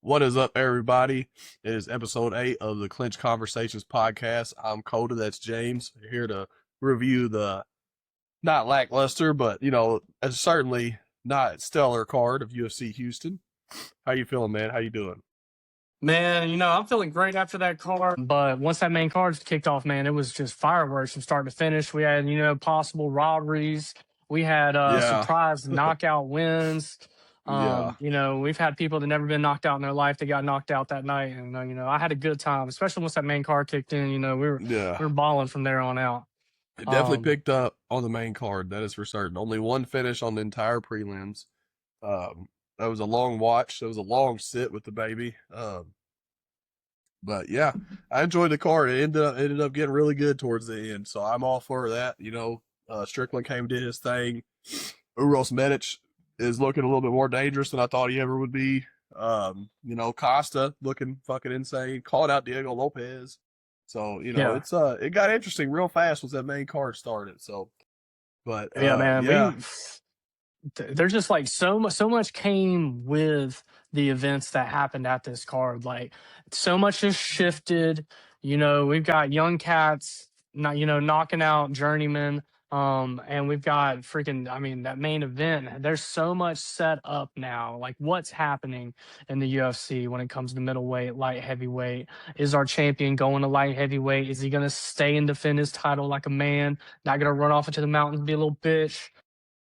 What is up, everybody? It is episode 8 of the Clinch Conversations podcast. I'm Coda, that's James, here to review the not lackluster, but, a certainly not stellar card of UFC Houston. How you feeling, man? How you doing? Man, I'm feeling great after that card. But once that main card kicked off, man, it was just fireworks from start to finish. We had, possible robberies. We had Yeah, surprise knockout wins. yeah, We've had people that never been knocked out in their life that got knocked out that night. And I had a good time, especially once that main card kicked in. yeah. We were balling from there on out. It definitely Um, picked up on the main card, that is for certain. Only one finish on the entire prelims. That was a long watch. That was a long sit with the baby. But yeah, I enjoyed the card. It ended up getting really good towards the end, so I'm all for that. Strickland came did his thing. Uros Medic is looking a little bit more dangerous than I thought he ever would be. Costa looking fucking insane. Called out Diego Lopez. So, yeah. it got interesting real fast once that main card started. So, but Yeah, man. yeah. There's just like so much came with the events that happened at this card. Like so much has shifted. We've got young cats not knocking out journeyman. And we've got that main event. There's so much set up now. Like what's happening in the UFC when it comes to middleweight, light heavyweight? Is our champion going to light heavyweight? Is he gonna stay and defend his title like a man? Not gonna run off into the mountains and be a little bitch?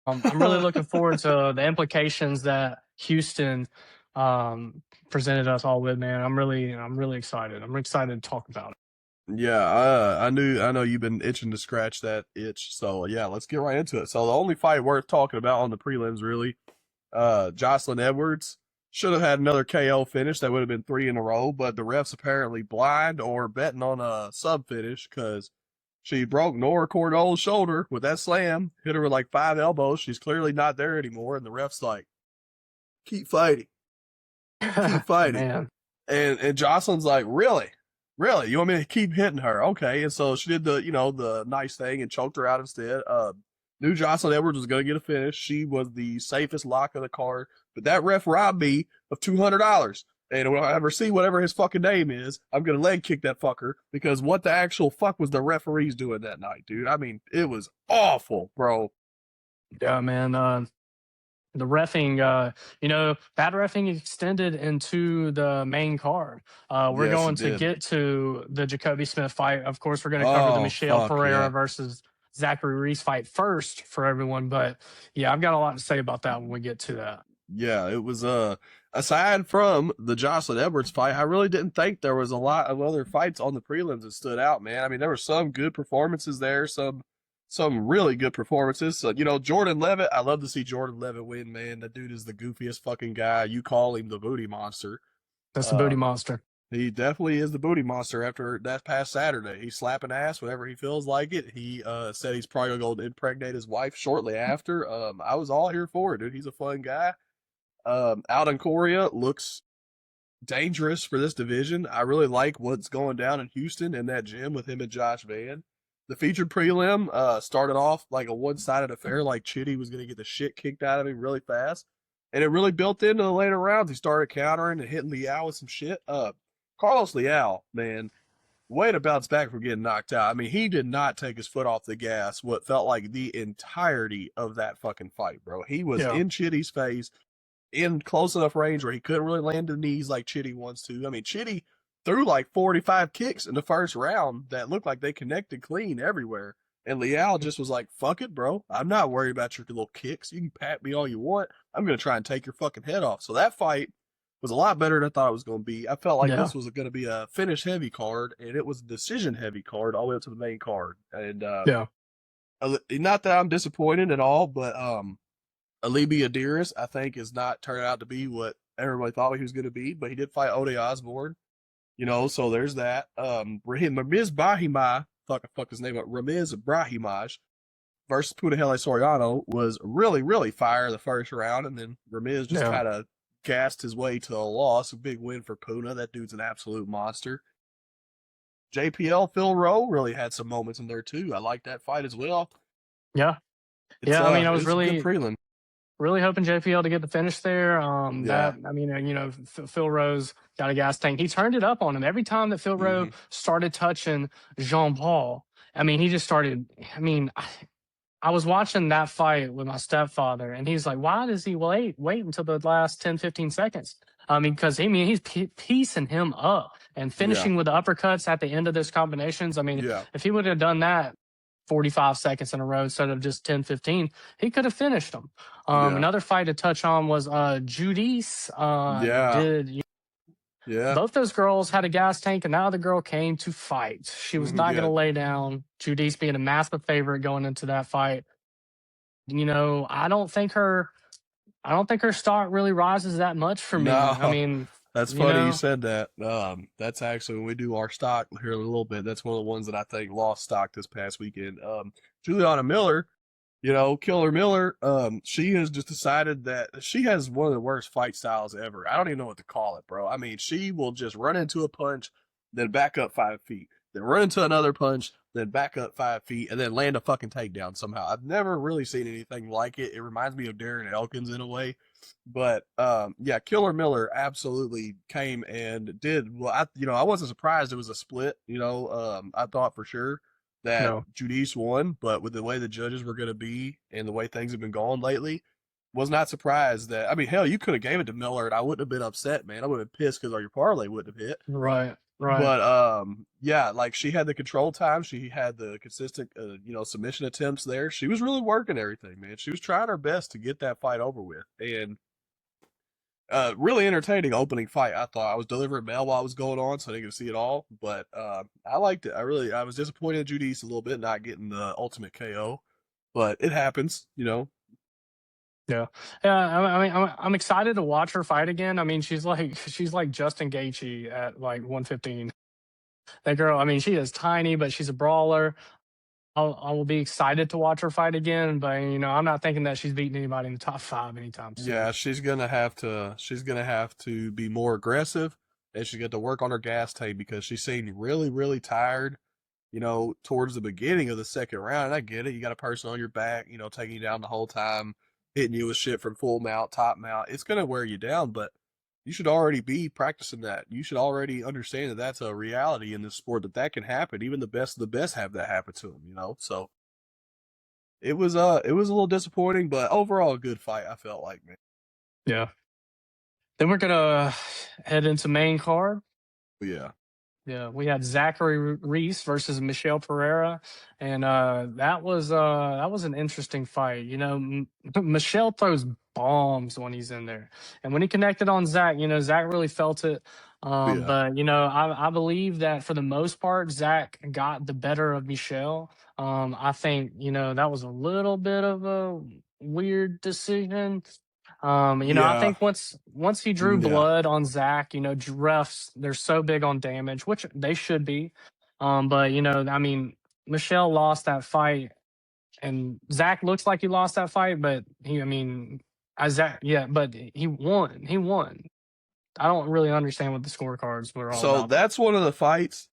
I'm really looking forward to the implications that Houston presented us all with, man. I'm really excited. I'm excited to talk about it. Yeah, I know you've been itching to scratch that itch. So yeah, let's get right into it. So the only fight worth talking about on the prelims, really, Jocelyn Edwards should have had another KO finish. That would have been 3 in a row, but the refs apparently blind or betting on a sub finish because she broke Nora Cordole's shoulder with that slam, hit her with like 5 elbows. She's clearly not there anymore, and the refs like, keep fighting, keep fighting. Man, And Jocelyn's like, really? Really? You want me to keep hitting her? Okay. And so she did the nice thing and choked her out instead. Knew Jocelyn Edwards was going to get a finish. She was the safest lock of the card. But that ref robbed me of $200. And when I ever see whatever his fucking name is, I'm going to leg kick that fucker because what the actual fuck was the referees doing that night, dude? I mean, it was awful, bro. yeah, man. The refing, bad refing extended into the main card. We're Yes, going it to did. get to the Jacoby Smith fight. Of course, we're going to cover the Oh, Michelle fuck Pereira yeah. versus Zachary Reese fight first for everyone. But yeah, I've got a lot to say about that when we get to that. Yeah, it was aside from the Jocelyn Edwards fight, I really didn't think there was a lot of other fights on the prelims that stood out, man. I mean, there were some good performances there, some really good performances. So, Jordan Levitt, I love to see Jordan Levitt win, man. That dude is the goofiest fucking guy. You call him the booty monster. That's the booty Um, monster. he definitely is the booty monster after that past Saturday. He's slapping ass whenever he feels like it. He said he's probably going to impregnate his wife shortly after. I was all here for it, dude. He's a fun guy. Alden Coria looks dangerous for this division. I really like what's going down in Houston in that gym with him and Josh Van. The featured prelim started off like a one-sided affair, like Chitty was going to get the shit kicked out of him really fast. And it really built into the later rounds. He started countering and hitting Liao with some shit. Carlos Liao, man, way to bounce back from getting knocked out. I mean, he did not take his foot off the gas what felt like the entirety of that fucking fight, bro. He was Yeah. in Chitty's face in close enough range where he couldn't really land the knees like Chitty wants to. I mean, Chitty threw like 45 kicks in the first round that looked like they connected clean everywhere. And Liao just was like, fuck it, bro. I'm not worried about your little kicks. You can pat me all you want. I'm going to try and take your fucking head off. So that fight was a lot better than I thought it was going to be. I felt like Yeah. this was going to be a finish heavy card, and it was a decision heavy card all the way up to the main card. And Yeah. not that I'm disappointed at all, but Alibi Adiris, I think, is not turning out to be what everybody thought he was going to be, but he did fight Ode Osborne, so there's that. Ramiz Brahimaj, fuck his name up, Ramiz Brahimaj versus Punahele Soriano was really, really fire the first round, and then Ramiz just Yeah. kind of gassed his way to a loss. A big win for Puna. That dude's an absolute monster. JPL Phil Rowe really had some moments in there too. I like that fight as well. Yeah. It's, Yeah. I mean, I was it's a good really, prelim. Really hoping JPL to get the finish there. Yeah. That I mean, Phil Rose got a gas tank. He turned it up on him every time that Phil Rose Hmm. started touching Jean Paul. I mean, he just started. I mean, I was watching that fight with my stepfather, and he's like, "Why does he wait until the last 10, 15 seconds?" I mean, because he's piecing him up and Yeah. finishing with the uppercuts at the end of those combinations. I mean, Yeah. if he would have done that 45 seconds in a row instead of just 10, 15, he could have finished him. Yeah. Another fight to touch on was Judice. Yeah. Yeah. Both those girls had a gas tank, and now the girl came to fight. She was not going Yeah. to lay down. Judice being a massive favorite going into that fight. I don't think her stock really rises that much for me. I No, mean, that's you funny you know, said that. That's actually when we do our stock here in a little bit. That's one of the ones that I think lost stock this past weekend. Juliana Miller, Killer Miller. She has just decided that she has one of the worst fight styles ever. I don't even know what to call it, bro. I mean, she will just run into a punch, then back up 5 feet, then run into another punch, then back up 5 feet, and then land a fucking takedown somehow. I've never really seen anything like it. It reminds me of Darren Elkins in a way. But yeah, Killer Miller absolutely came and did well. I wasn't surprised it was a split. I thought for sure that no, Judice won, but with the way the judges were going to be and the way things have been going lately, was not surprised that. I mean, hell, you could have gave it to Miller, and I wouldn't have been upset, man. I would have been pissed because your parlay wouldn't have hit. right, right. But yeah, like she had the control time, she had the consistent, submission attempts there. She was really working everything, man. She was trying her best to get that fight over with, and really entertaining opening fight. I thought I was delivering mail while it was going on, so I didn't get to see it all. But I liked it. I was disappointed in Judice a little bit not getting the ultimate KO, but it happens. Yeah, yeah. I mean, I'm excited to watch her fight again. I mean, she's like Justin Gaethje at like 115. That girl. I mean, she is tiny, but she's a brawler. I will be excited to watch her fight again, but I'm not thinking that she's beating anybody in the top five anytime soon. Yeah, she's gonna have to. She's gonna have to be more aggressive, and she's got to work on her gas tank because she seemed really, really tired. Towards the beginning of the second round. And I get it. You got a person on your back, taking you down the whole time, hitting you with shit from full mount, top mount. It's going to wear you down, but you should already be practicing that. You should already understand that that's a reality in this sport, that can happen. Even the best of the best have that happen to them. So it was a little disappointing, but overall a good fight, I felt like, man. Yeah. Then we're gonna head into main card. But yeah. Yeah, we had Zachary Reese versus Michelle Pereira, and that was an interesting fight. Michelle throws bombs when he's in there, and when he connected on Zach, Zach really felt it. Yeah. But I believe that for the most part, Zach got the better of Michelle. I think that was a little bit of a weird decision. I Yeah. think once he drew Yeah. blood on Zach, refs they're so big on damage, which they should be. But I mean, Michelle lost that fight, and Zach looks like he lost that fight, but I mean, Zach, yeah, but he won. He won. I don't really understand what the scorecards were all So about. that's one of the fights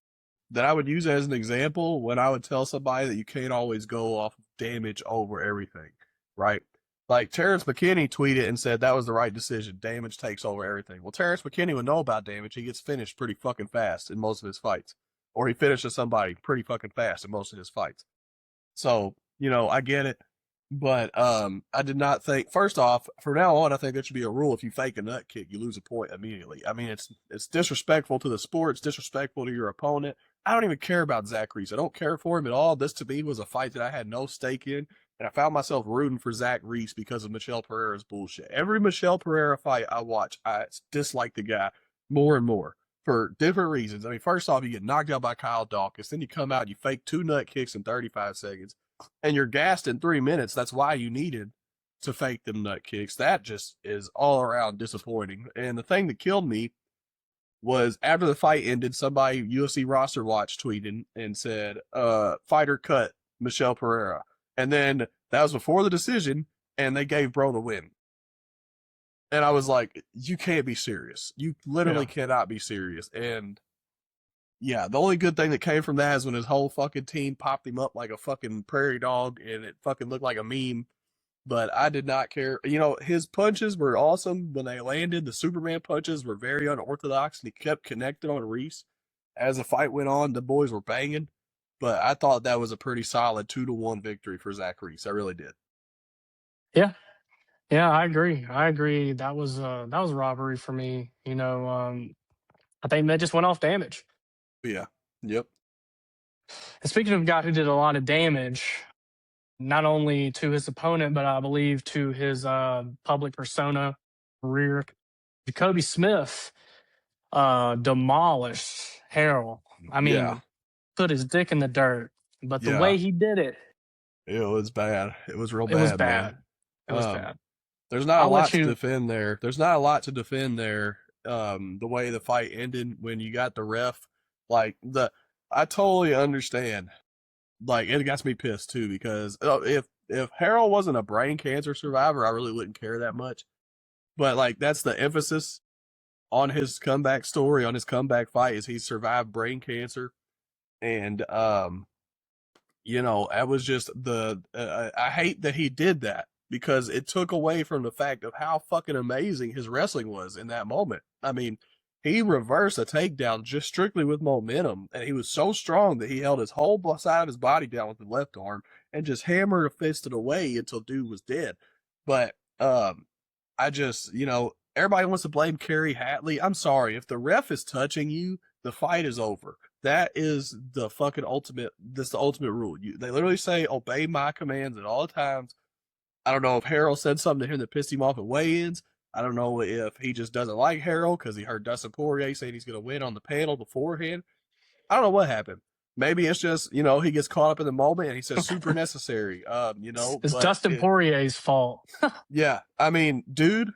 that I would use as an example when I would tell somebody that you can't always go off damage over everything, right? Like Terrence McKinney tweeted and said that was the right decision. Damage takes over everything. Well, Terrence McKinney would know about damage. He gets finished pretty fucking fast in most of his fights, or he finishes somebody pretty fucking fast in most of his fights. So, I get it. But I did not think first off, from now on, I think there should be a rule if you fake a nut kick, you lose a point immediately. I mean it's disrespectful to the sport, it's disrespectful to your opponent. I don't even care about Zach Reese. I don't care for him at all. This to me was a fight that I had no stake in, and I found myself rooting for Zach Reese because of Michelle Pereira's bullshit. Every Michelle Pereira fight I watch, I dislike the guy more and more for different reasons. I mean, first off, you get knocked out by Kyle Dawkins, then you come out, you fake two nut kicks in 35 seconds and you're gassed in 3 minutes. That's why you needed to fake them nut kicks. That just is all around disappointing. And the thing that killed me was after the fight ended, somebody UFC roster watch tweeted and said, fighter cut Michelle Pereira. And then that was before the decision, and they gave bro the win. And I was like, you can't be serious. You literally Yeah, cannot be serious. And yeah, the only good thing that came from that is when his whole fucking team popped him up like a fucking prairie dog and it fucking looked like a meme. but I did not care. His punches were awesome when they landed. The Superman punches were very unorthodox, and he kept connecting on Reese. As the fight went on, the boys were banging, but I thought that was a pretty solid 2-1 victory for Zach Reese. I really did. Yeah, yeah, I agree. I agree. That was a robbery for me. I think they just went off damage. Yeah. Yep. And speaking of a guy who did a lot of damage, not only to his opponent, but I believe to his public persona career, Jacoby Smith demolished Harrell. I Yeah. mean, put his dick in the dirt, but the Yeah. way he did it, It was bad. It was real it was bad, man. bad. It was Um, bad. there's not a I'll lot let to you. defend there. There's not a lot to defend there. The way the fight ended when you got the ref, like I totally understand. Like it got me pissed too because if Harold wasn't a brain cancer survivor, I really wouldn't care that much. But like that's the emphasis on his comeback story, on his comeback fight, is he survived brain cancer, and I was just I hate that he did that because it took away from the fact of how fucking amazing his wrestling was in that moment. I mean, he reversed a takedown just strictly with momentum, and he was so strong that he held his whole side of his body down with the left arm and just hammered a fisted away until dude was dead. But I just, everybody wants to blame Kerry Hatley. I'm sorry, if the ref is touching you, the fight is over. That is the fucking ultimate. That's the ultimate rule. They literally say obey my commands at all times. I don't know if Harold said something to him that pissed him off at weigh-ins. I don't know if he just doesn't like Harold because he heard Dustin Poirier saying he's going to win on the panel beforehand. I don't know what happened. Maybe it's just he gets caught up in the moment and he says super necessary. It's But Dustin Poirier's fault. yeah, I mean, dude.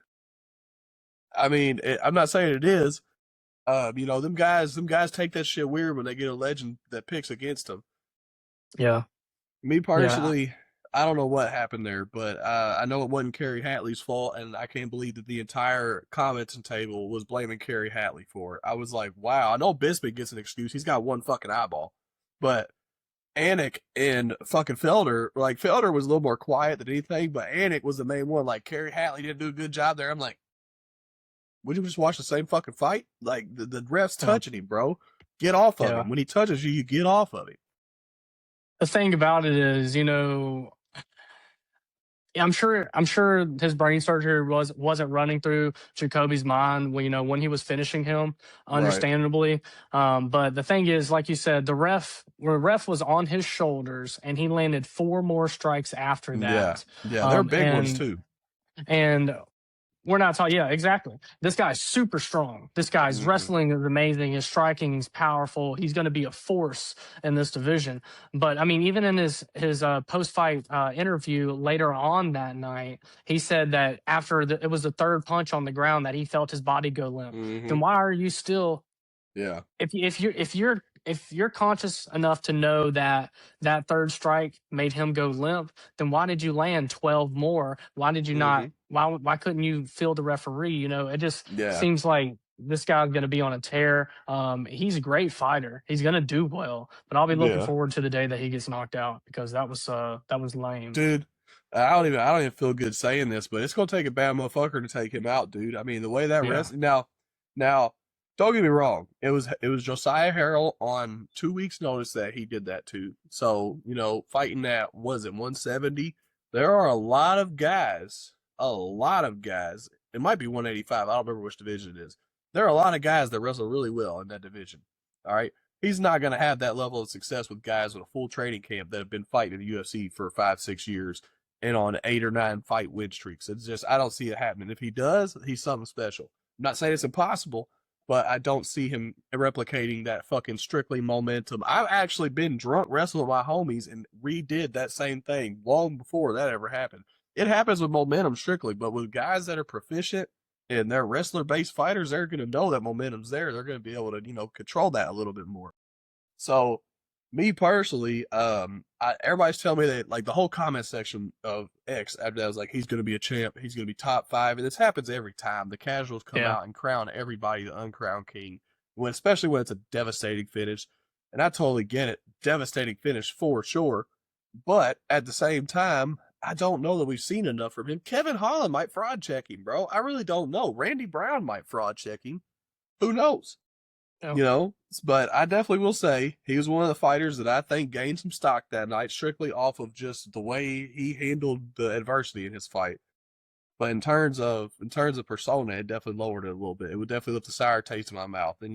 I'm not saying it is. Them guys take that shit weird when they get a legend that picks against them. Yeah, Me yeah, personally, I don't know what happened there, but I know it wasn't Kerry Hatley's fault, and I can't believe that the entire commenting table was blaming Kerry Hatley for it. I was like, wow, I know Bisping gets an excuse. He's got one fucking eyeball. But Anik and fucking Felder, like Felder was a little more quiet than anything, but Anik was the main one. Like Kerry Hatley didn't do a good job there. I'm like, would you just watch the same fucking fight? Like the ref's yeah, touching him, bro. Get off of yeah. him. When he touches you, you get off of him. The thing about it is, I'm sure his brain surgery wasn't running through Jacoby's mind when he was finishing him, Right. understandably. But the thing is, like you said, the ref was on his shoulders, and he landed four more strikes after Yeah. that. Yeah. They're Um, big ones and too. and we're not talking. Yeah, exactly. This guy's super strong. This guy's Mm-hmm. wrestling is amazing. His striking is powerful. He's going to be a force in this division. But I mean, even in his post fight interview later on that night, he said that after it was the third punch on the ground that he felt his body go limp. Mm-hmm. Then why are you still Yeah. if you're conscious enough to know that that third strike made him go limp, then why did you land 12 more? Why did you Mm-hmm. not? Why couldn't you feel the referee? It just Yeah. seems like this guy's going to be on a tear. He's a great fighter. He's going to do well, but I'll be looking Yeah. forward to the day that he gets knocked out because that was lame. Dude, I don't even feel good saying this, but it's gonna take a bad motherfucker to take him out, dude. I mean, the way that Yeah, rest now, don't get me wrong. It was Josiah Harrell on 2 weeks' notice that he did that too. So fighting at was it 170? There are a lot of guys. It might be 185. I don't remember which division it is. There are a lot of guys that wrestle really well in that division. All right, he's not going to have that level of success with guys with a full training camp that have been fighting in the UFC for 5-6 years and on 8 or 9 fight win streaks. It's just I don't see it happening. If he does, he's something special. I'm not saying it's impossible, but I don't see him replicating that fucking strictly momentum. I've actually been drunk wrestling with my homies and redid that same thing long before that ever happened. It happens with momentum strictly, but with guys that are proficient and they're wrestler based fighters, they're going to know that momentum's there. They're going to be able to, control that a little bit more. So, me personally, everybody's telling me that like the whole comment section of X after that was like he's going to be a champ, he's going to be top 5, and this happens every time. The casuals come yeah, out and crown everybody the uncrowned king, especially when it's a devastating finish. And I totally get it, devastating finish for sure. But at the same time, I don't know that we've seen enough from him. Kevin Holland might fraud check him, bro. I really don't know. Randy Brown might fraud check him. Who knows? Yeah. You know, but I definitely will say he was one of the fighters that I think gained some stock that night, strictly off of just the way he handled the adversity in his fight. But in terms of persona, it definitely lowered it a little bit. It would definitely left a sour taste in my mouth. And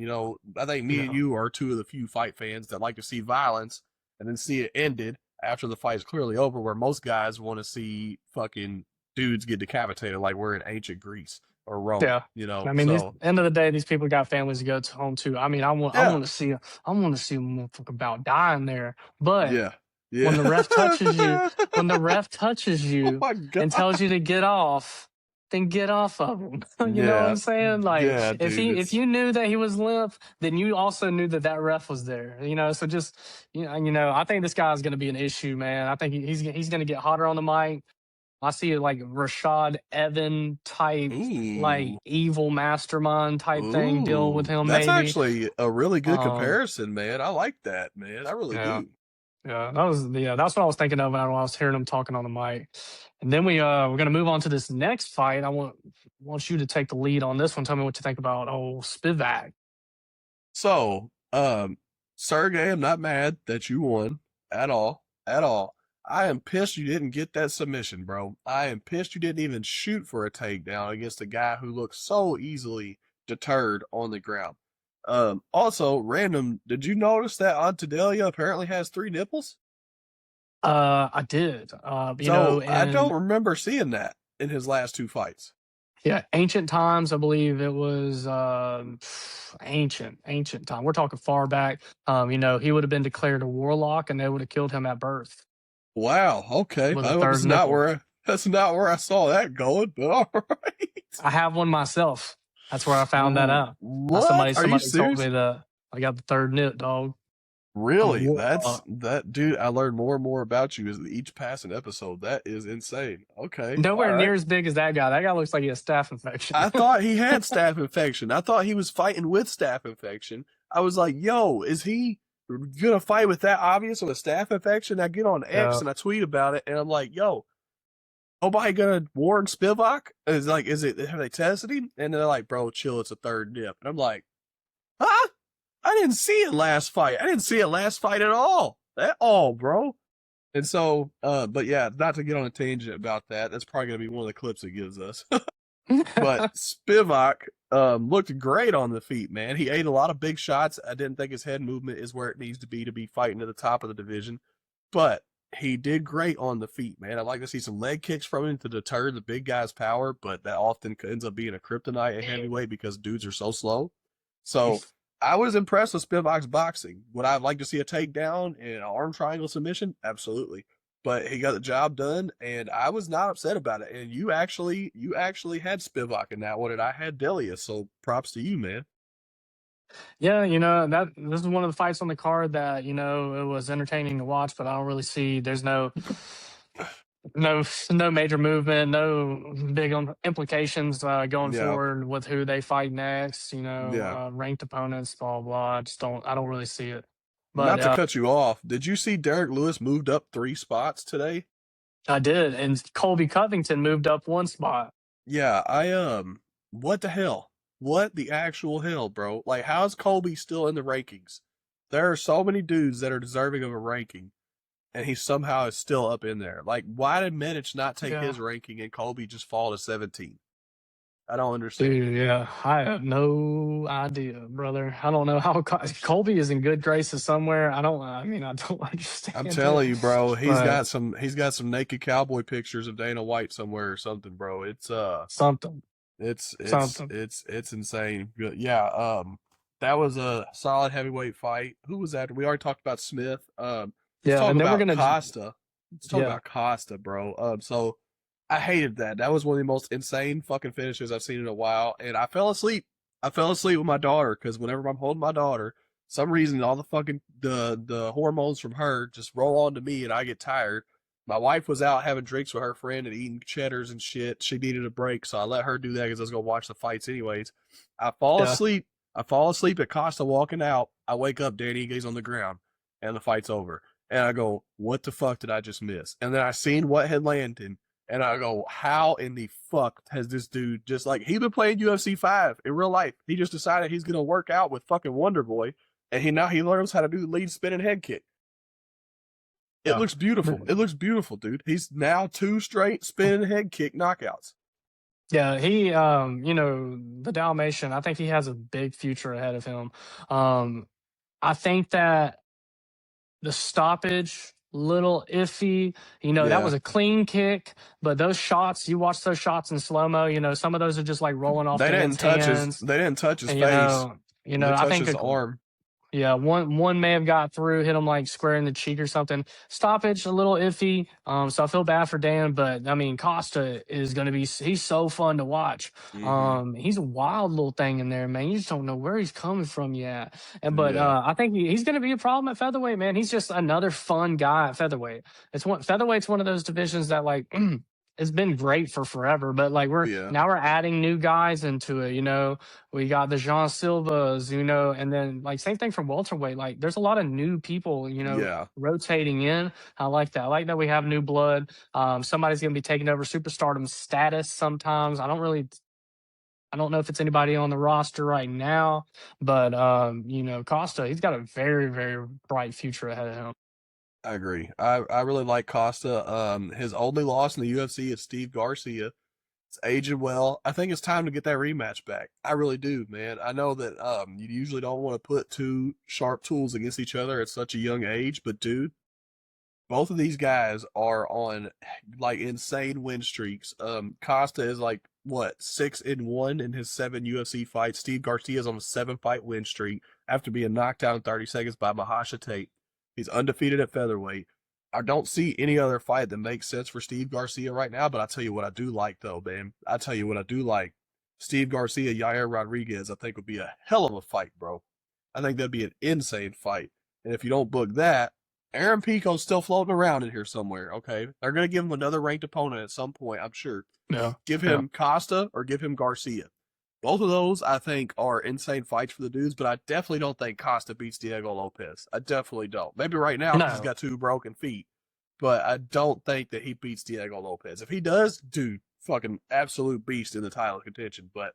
I think me and Yeah. you are two of the few fight fans that like to see violence and then see it ended after the fight is clearly over. Where most guys want to see fucking dudes get decapitated like we're in ancient Greece or Rome. Yeah. I mean, So end of the day, these people got families to go to home to. I mean, I yeah, want to see, I want to see a motherfucker about dying there. But yeah, when yeah. the ref touches you, when the ref touches Oh you my and god. tells you to get off, then get off of him. You know what Yeah, I'm saying? Like, yeah, dude. if It's you knew that he was limp, then you also knew that that ref was there. So just I think this guy's going to be an issue, man. I think he's going to get hotter on the mic. I see it like Rashad Evan type, like ooh. evil mastermind type thing dealing with Ooh, him, that's maybe. actually a really good Um, comparison, man. I like that, man. I really yeah. do. That's what I was thinking of when I was hearing him talking on the mic. And then we're gonna move on to this next fight. I want you to take the lead on this one. Tell me what you think about old Spivak. So, Sergey, I'm not mad that you won at all. At all. I am pissed you didn't get that submission, bro. I am pissed you didn't even shoot for a takedown against a guy who looks so easily deterred on the ground. Also, random, did you notice that Antadelia apparently has 3 nipples? I did. So I don't in remember seeing that in his last 2 fights. yeah, ancient times, I believe it was ancient time. We're talking far back. He would have been declared a warlock and they would have killed him at birth Wow. Okay. with a Well, third nipple. that's not where I saw that going. But all right. I have one myself. That's where I found that out. What? Are you Somebody told serious? me that I got the third nip, dog. I'm a Really? That's warlock. that dude. I learn more and more about you as each passing episode. That is insane. Okay. All Nowhere right. near as big as that guy. That guy looks like he has staph infection. I thought he had staph infection. I thought he was fighting with staph infection. I was like, yo, is he gonna fight with that obvious of a staph infection? I get on X Yeah. and I tweet about it and I'm like, yo, nobody gonna warn Spivak? Is it, have they tested him? And they're like, bro, chill, it's a third nip. And I'm like, huh? I didn't see it last fight. I didn't see it last fight at all. At all, bro. And so, but yeah, not to get on a tangent about that. That's probably gonna be one of the clips it gives us. But Spivak looked great on the feet, man. He ate a lot of big shots. I didn't think his head movement is where it needs to be fighting at the top of the division. But he did great on the feet, man. I'd like to see some leg kicks from him to deter the big guy's power, but that often ends up being a kryptonite at heavyweight because dudes are so slow. So I was impressed with Spivak's boxing. Would I like to see a takedown and an arm triangle submission? Absolutely. But he got the job done, and I was not upset about it. And you actually had Spivak in that one, and I had Delia. So props to you, man. Yeah, that this is one of the fights on the card that, it was entertaining to watch, but I don't really see there's no major movement, no big implications going Yeah, forward with who they fight next, yeah. ranked opponents, blah blah. I don't really see it. But Not to cut you off, did you see Derek Lewis moved up 3 spots today? I did, and Colby Covington moved up one spot. Yeah, what the hell? What the actual hell, bro? Like, how's Colby still in the rankings? There are so many dudes that are deserving of a ranking, and he somehow is still up in there. Like, why did Medic not take Yeah. his ranking and Colby just fall to 17? I don't understand. Dude, yeah, I have no idea, brother. I don't know how Colby is in good graces somewhere. I mean, I don't I'm understand it, telling you, bro, but he's got some naked cowboy pictures of Dana White somewhere or something, bro. something, It's it's something. it's it's insane. But yeah, that was a solid heavyweight fight. Who was that? We already talked about Smith. Let's Yeah, talk and then we're about gonna, Costa. Let's talk yeah, about Costa, bro. So I hated that. That was one of the most insane fucking finishes I've seen in a while, and I fell asleep. I fell asleep with my daughter because whenever I'm holding my daughter, some reason all the fucking the hormones from her just roll on to me, and I get tired. My wife was out having drinks with her friend and eating cheddars and shit. She needed a break, so I let her do that because I was gonna watch the fights anyways. I fall yeah. asleep. I fall asleep at Costa walking out. I wake up, Danny Gay's on the ground, and the fight's over. And I go, what the fuck did I just miss? And then I seen what had landed, and I go, how in the fuck has this dude just like he been playing UFC 5 in real life? He just decided he's gonna work out with fucking Wonder Boy, and he learns how to do lead spinning head kick. It Yeah. looks beautiful. It looks beautiful, dude. He's now 2 straight spinning head kick knockouts. Yeah, he the Dalmatian, I think he has a big future ahead of him. I think that the stoppage, little iffy. That was Yeah, a clean kick, but those shots, you watch those shots in slow mo. Some of those are just like rolling off they the didn't head's touch his. hands, They didn't touch his and face. They I touched think his arm. yeah, one may have got through, hit him like square in the cheek or something. Stoppage a little iffy. So I feel bad for Dan, but I mean Costa is going to be. He's so fun to watch. Mm-hmm. He's a wild little thing in there, man. You just don't know where he's coming from yet. But Yeah, I think he's going to be a problem at featherweight, man. He's just another fun guy at featherweight. Featherweight's one of those divisions that like. It's been great for forever, but like yeah, we're adding new guys into it. We got the Jean Silvas, and then like same thing from welterweight. Like there's a lot of new people, yeah. rotating in. I like that. I like that we have new blood. Somebody's gonna be taking over superstardom status sometimes. I don't know if it's anybody on the roster right now, but Costa, he's got a very, very bright future ahead of him. I agree. I really like Costa. His only loss in the UFC is Steve Garcia. It's aging well. I think it's time to get that rematch back. I really do, man. I know that you usually don't want to put two sharp tools against each other at such a young age, but dude, both of these guys are on like insane win streaks. Costa is like what 6-1 in his 7 UFC fights. Steve Garcia is on a 7-fight win streak after being knocked out in 30 seconds by Mahasha Tate. He's undefeated at featherweight. I don't see any other fight that makes sense for Steve Garcia right now, but I tell you what I do like though, man. I tell you what I do like. Steve Garcia, Yair Rodriguez, I think would be a hell of a fight, bro. I think that'd be an insane fight. And if you don't book that, Aaron Pico's still floating around in here somewhere, okay? They're going to give him another ranked opponent at some point, I'm sure. Yeah, Give yeah. him Costa or give him Garcia. Both of those, I think, are insane fights for the dudes, but I definitely don't think Costa beats Diego Lopez. I definitely don't. Maybe right now because he's No, got 2 broken feet, but I don't think that he beats Diego Lopez. If he does, dude, fucking absolute beast in the title contention. But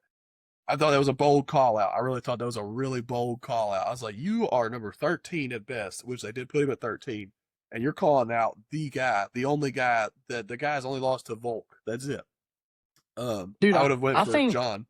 I thought that was a bold call out. I really thought that was a really bold call out. I was like, you are number 13 at best, which they did put him at 13. And you're calling out the guy, the only guy that the guy's only lost to Volk. That's it. dude, I would have went I for think John.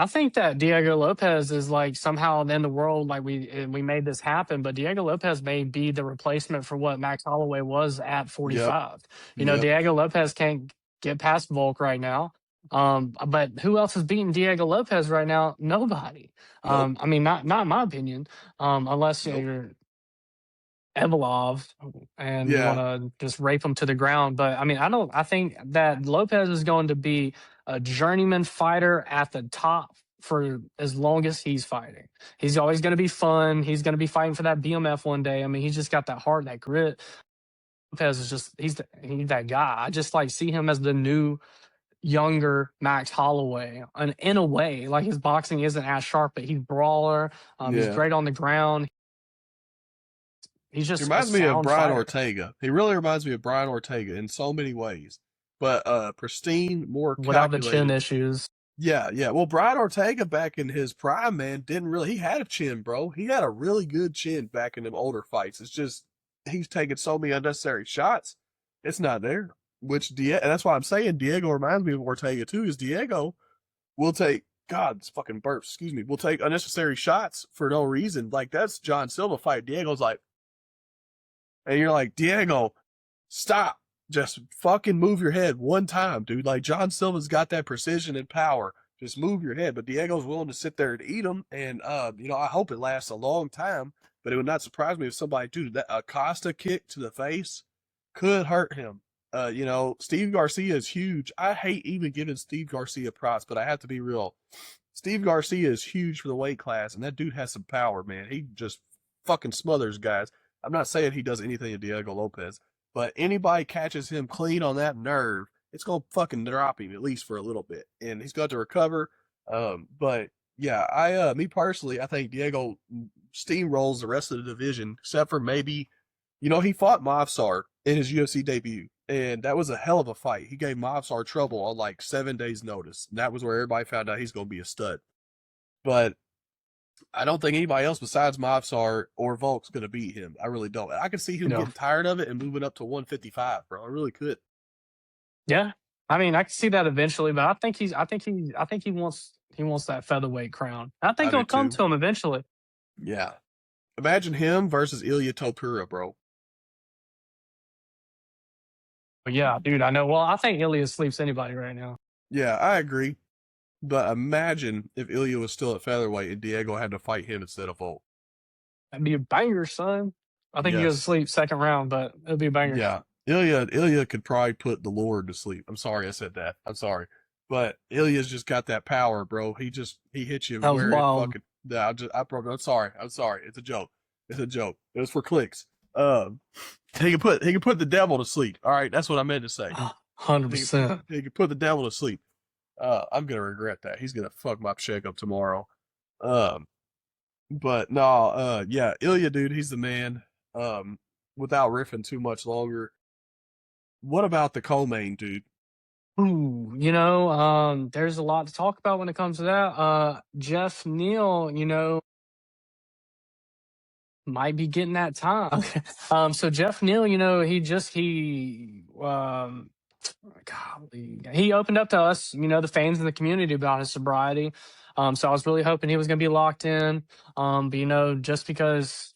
I think that Diego Lopez is like somehow in the world, like we made this happen, but Diego Lopez may be the replacement for what Max Holloway was at Yep. 45. Yep. Diego Lopez can't get past Volk right now. But who else is beating Diego Lopez right now? Nobody. Nope. I mean, not in my opinion, unless Nope. you're Evolov and you want Yeah. to just rape him to the ground. But I mean, I think that Lopez is going to be a journeyman fighter at the top for as long as he's fighting. He's always going to be fun. He's going to be fighting for that BMF one day. I mean, he's just got that heart, that grit. Lopez is just, he's that guy. I just like see him as the new younger Max Holloway, and in a way, like his boxing isn't as sharp, but he's brawler. He's Yeah. great on the ground. He's He just a reminds me of sound Brian fighter Ortega. He really reminds me of Brian Ortega in so many ways. But pristine, more without the chin calculated. issues. Yeah, yeah. Well, Brian Ortega back in his prime, man, didn't really. He had a chin, bro. He had a really good chin back in them older fights. It's just he's taking so many unnecessary shots. It's not there. And that's why I'm saying Diego reminds me of Ortega too. Is Diego will take God, it's fucking burps. Excuse me. Will take unnecessary shots for no reason. Like that's John Silva fight. Diego's like, and you're like, Diego, stop. Just fucking move your head one time, dude. Like John Silva's got that precision and power. Just move your head. But Diego's willing to sit there and eat them. And I hope it lasts a long time. But it would not surprise me if somebody, dude, that Acosta kick to the face could hurt him. Steve Garcia is huge. I hate even giving Steve Garcia props, but I have to be real. Steve Garcia is huge for the weight class, and that dude has some power, man. He just fucking smothers guys. I'm not saying he does anything to Diego Lopez, but anybody catches him clean on that nerve, it's gonna fucking drop him at least for a little bit, and he's got to recover. But yeah, me personally, I think Diego steamrolls the rest of the division, except for maybe You know, he fought Mavsar in his UFC debut, and that was a hell of a fight. He gave Mavsar trouble on like 7 days' notice. And that was where everybody found out he's going to be a stud. But I don't think anybody else besides Mavsar or Volk's going to beat him. I really don't. I could see him No. getting tired of it and moving up to 155, bro. I really could. Yeah. I mean, I can see that eventually, but I think he wants that featherweight crown. I I think do it'll come too. to him eventually. Yeah. Imagine him versus Ilya Topura, bro. But yeah, dude, I know. Well, I think Ilya sleeps anybody right now. Yeah, I agree. But imagine if Ilya was still at featherweight and Diego had to fight him instead of Volk. That'd be a banger, son. I think he goes to Yes. sleep second round, but it'll be a banger. Yeah. Ilya could probably put the Lord to sleep. I'm sorry I said that. I'm sorry. But Ilya's just got that power, bro. He hits you That was where it wild. fucking I'm sorry. I'm sorry. It's a joke. It's a joke. It was for clicks. He can put the devil to sleep. All right, that's what I meant to say. 100%. He can put the devil to sleep. I'm gonna regret that. He's gonna fuck my check up tomorrow. Um, but no, yeah, Ilya, dude, he's the man. Without riffing too much longer, what about the co-main, dude? Ooh, there's a lot to talk about when it comes to that. Jeff Neal, might be getting that time. Okay. So Jeff Neal, golly, he opened up to us, the fans in the community about his sobriety. So I was really hoping he was going to be locked in. But just because,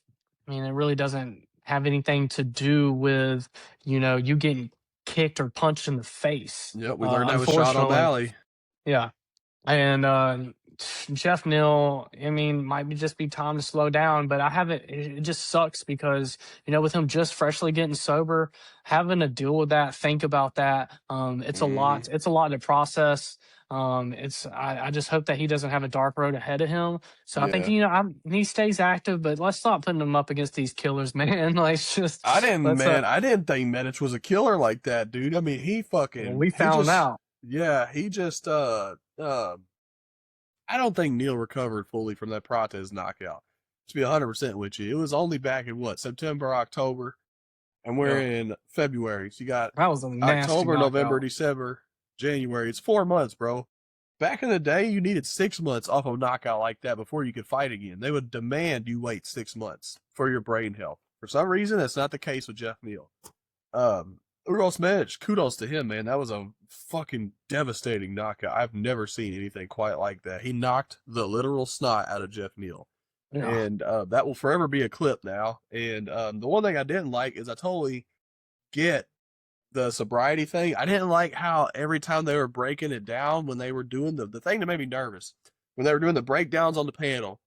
it really doesn't have anything to do with, you getting kicked or punched in the face. Yep, we learned that with Sean Unfortunately, O'Malley. yeah. And Jeff Neal, might just be time to slow down. But I haven't. It just sucks because with him just freshly getting sober, having to deal with that, think about that. It's a Mm-hmm. lot. It's a lot to process. I just hope that he doesn't have a dark road ahead of him. So I think Yeah, he stays active, but let's stop putting him up against these killers, man. Like just let's I didn't think Medich was a killer like that, dude. I mean, well, we he found just, out. yeah, he just, I don't think Neil recovered fully from that Prates knockout. To be 100% with you, it was only back in what, September, October, and we're Yeah, in February. So you got that was a nasty October, November, knockout. December, January. It's 4 months, bro. Back in the day, you needed 6 months off of a knockout like that before you could fight again. They would demand you wait 6 months for your brain health. For some reason, that's not the case with Jeff Neal. Uros Medic, kudos to him, man. That was a fucking devastating knockout. I've never seen anything quite like that. He knocked the literal snot out of Jeff Neal. Yeah, And that will forever be a clip now. And the one thing I didn't like is I totally get the sobriety thing. I didn't like how every time they were breaking it down when they were doing the thing that made me nervous, when they were doing the breakdowns on the panel,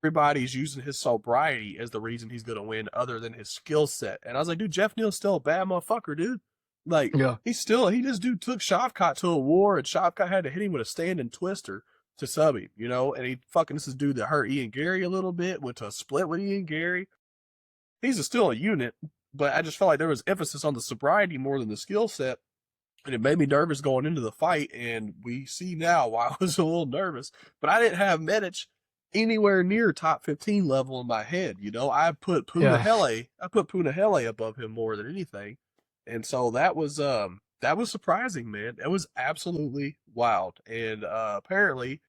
everybody's using his sobriety as the reason he's going to win other than his skill set. And I was like, dude, Jeff Neal's still a bad motherfucker, dude. Like, yeah, he just dude took Shavkat to a war, and Shavkat had to hit him with a standing twister to sub him, and he fucking, this is dude that hurt Ian Gary a little bit, went to a split with Ian Gary. Still a unit, but I just felt like there was emphasis on the sobriety more than the skill set. And it made me nervous going into the fight, and we see now why I was a little nervous. But I didn't have Medic anywhere near top 15 level in my head. I put yeah. Puna above him more than anything. And so that was surprising, man. That was absolutely wild. And apparently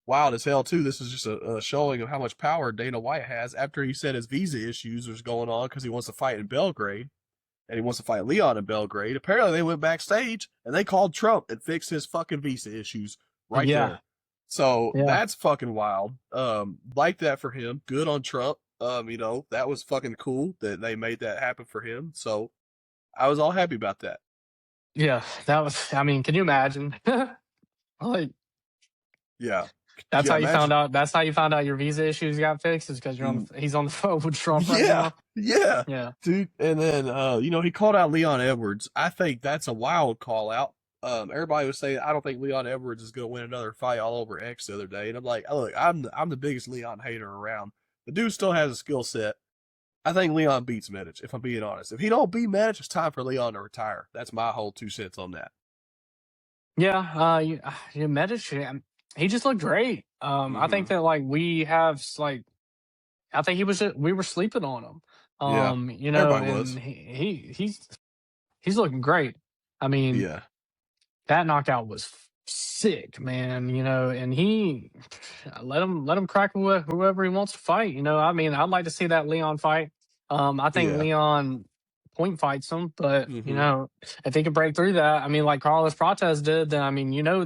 wild as hell too. This is just a showing of how much power Dana White has after he said his visa issues was going on because he wants to fight in Belgrade and he wants to fight Leon in Belgrade. Apparently, they went backstage and they called Trump and fixed his fucking visa issues right Yeah, there. So yeah, that's fucking wild. Like that for him. Good on Trump. That was fucking cool that they made that happen for him. So I was all happy about that. yeah. That was. Can you imagine? Like Yeah. that's Yeah. how you found Imagine. out. That's how you found out your visa issues got fixed. Is because he's on the phone with Trump right Yeah. now. Yeah. Yeah, Dude. And then, he called out Leon Edwards. I think that's a wild call out. Everybody was saying I don't think Leon Edwards is going to win another fight all over X the other day, and I'm like, oh, look, I'm the biggest Leon hater around. The dude still has a skill set. I think Leon beats Medic, if I'm being honest. If he don't beat Medic, it's time for Leon to retire. That's my whole 2 cents on that. yeah. Medic, he just looked great. I Mm-hmm. think that like we have like I think we were sleeping on him. Yeah. You know, Everybody and was. he's looking great. I mean, Yeah. that knockout was sick, man. You know, and he let him crack whoever he wants to fight. You know, I mean, I'd like to see that Leon fight. I think Yeah. Leon point fights him, but you Hmm. know, if he can break through that, I mean, like Carlos Prates did, then I mean, you know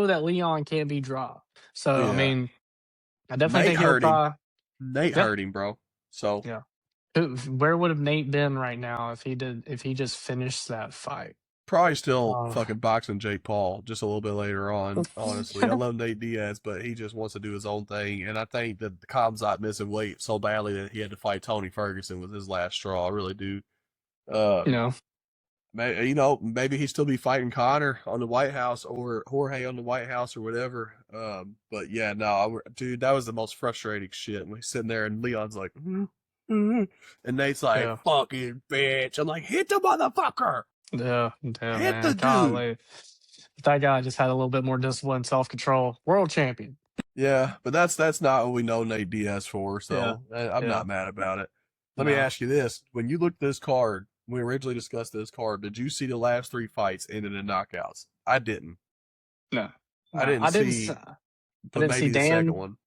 that Leon can't be dropped. So I Yeah. mean, I definitely Nate think he'll hurt him. try. Nate Yeah, hurt him, bro. So yeah. Where would have Nate been right now if he just finished that fight? probably still Uh, fucking boxing Jake Paul just a little bit later on, honestly. I love Nate Diaz, but he just wants to do his own thing. And I think that the Khamzat missing weight so badly that he had to fight Tony Ferguson was his last straw. I really do. you Um, know, maybe he still be fighting Connor on the White House or Jorge on the White House or whatever. But yeah, no, dude, that was the most frustrating shit. When he's sitting there and Leon's like, and Nate's like, yeah. fucking bitch. I'm like, hit the motherfucker, Yeah, yeah, hit the man. dude. Golly. That guy just had a little bit more discipline, self control. World champion. Yeah, but that's not what we know Nate Diaz for, Yeah, so I'm yeah. not mad about it. Let me No, ask you this: when you looked at this card, when we originally discussed this card, did you see the last three fights ended in knockouts? I didn't. no, I no. didn't see, I but didn't see maybe the second Dan. one.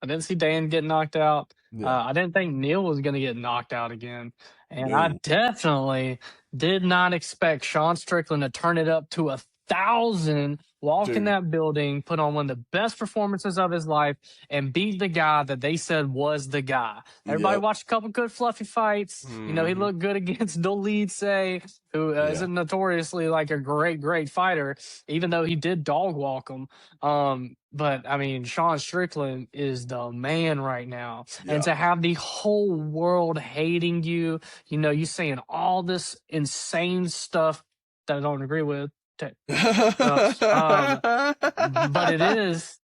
I didn't see Dan get knocked out. Yeah. I didn't think Neil was going to get knocked out again. And I No, definitely did not expect Sean Strickland to turn it up to 1,000, walk in dude. that building, put on one of the best performances of his life, and beat the guy that they said was the guy. Everybody Yep. watched a couple good fluffy fights. You know, he Hmm. looked good against Dolidze, who Yeah. isn't notoriously like a great fighter, even though he did dog walk him. But I mean, Sean Strickland is the man right now. And Yeah. to have the whole world hating you, you know, you saying all this insane stuff that I don't agree with. Uh, um, but it is,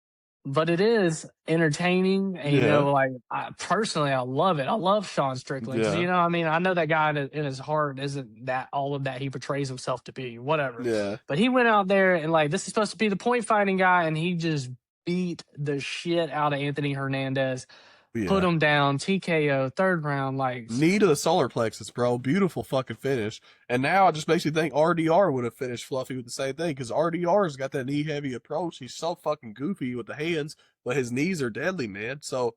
but it is entertaining. And, you Yeah. know, like personally, I love it. I love Sean Strickland because, Yeah. you know, I mean, I know that guy in his heart isn't that all of that he portrays himself to be, whatever. Yeah. But he went out there and, like, this is supposed to be the point fighting guy, and he just beat the shit out of Anthony Hernandez, put Yeah. him down, TKO, third round. Like, Knee to the solar plexus, bro. Beautiful fucking finish. And now it just makes you think RDR would have finished Fluffy with the same thing because RDR's got that knee heavy approach. He's so fucking goofy with the hands, but his knees are deadly, man. So,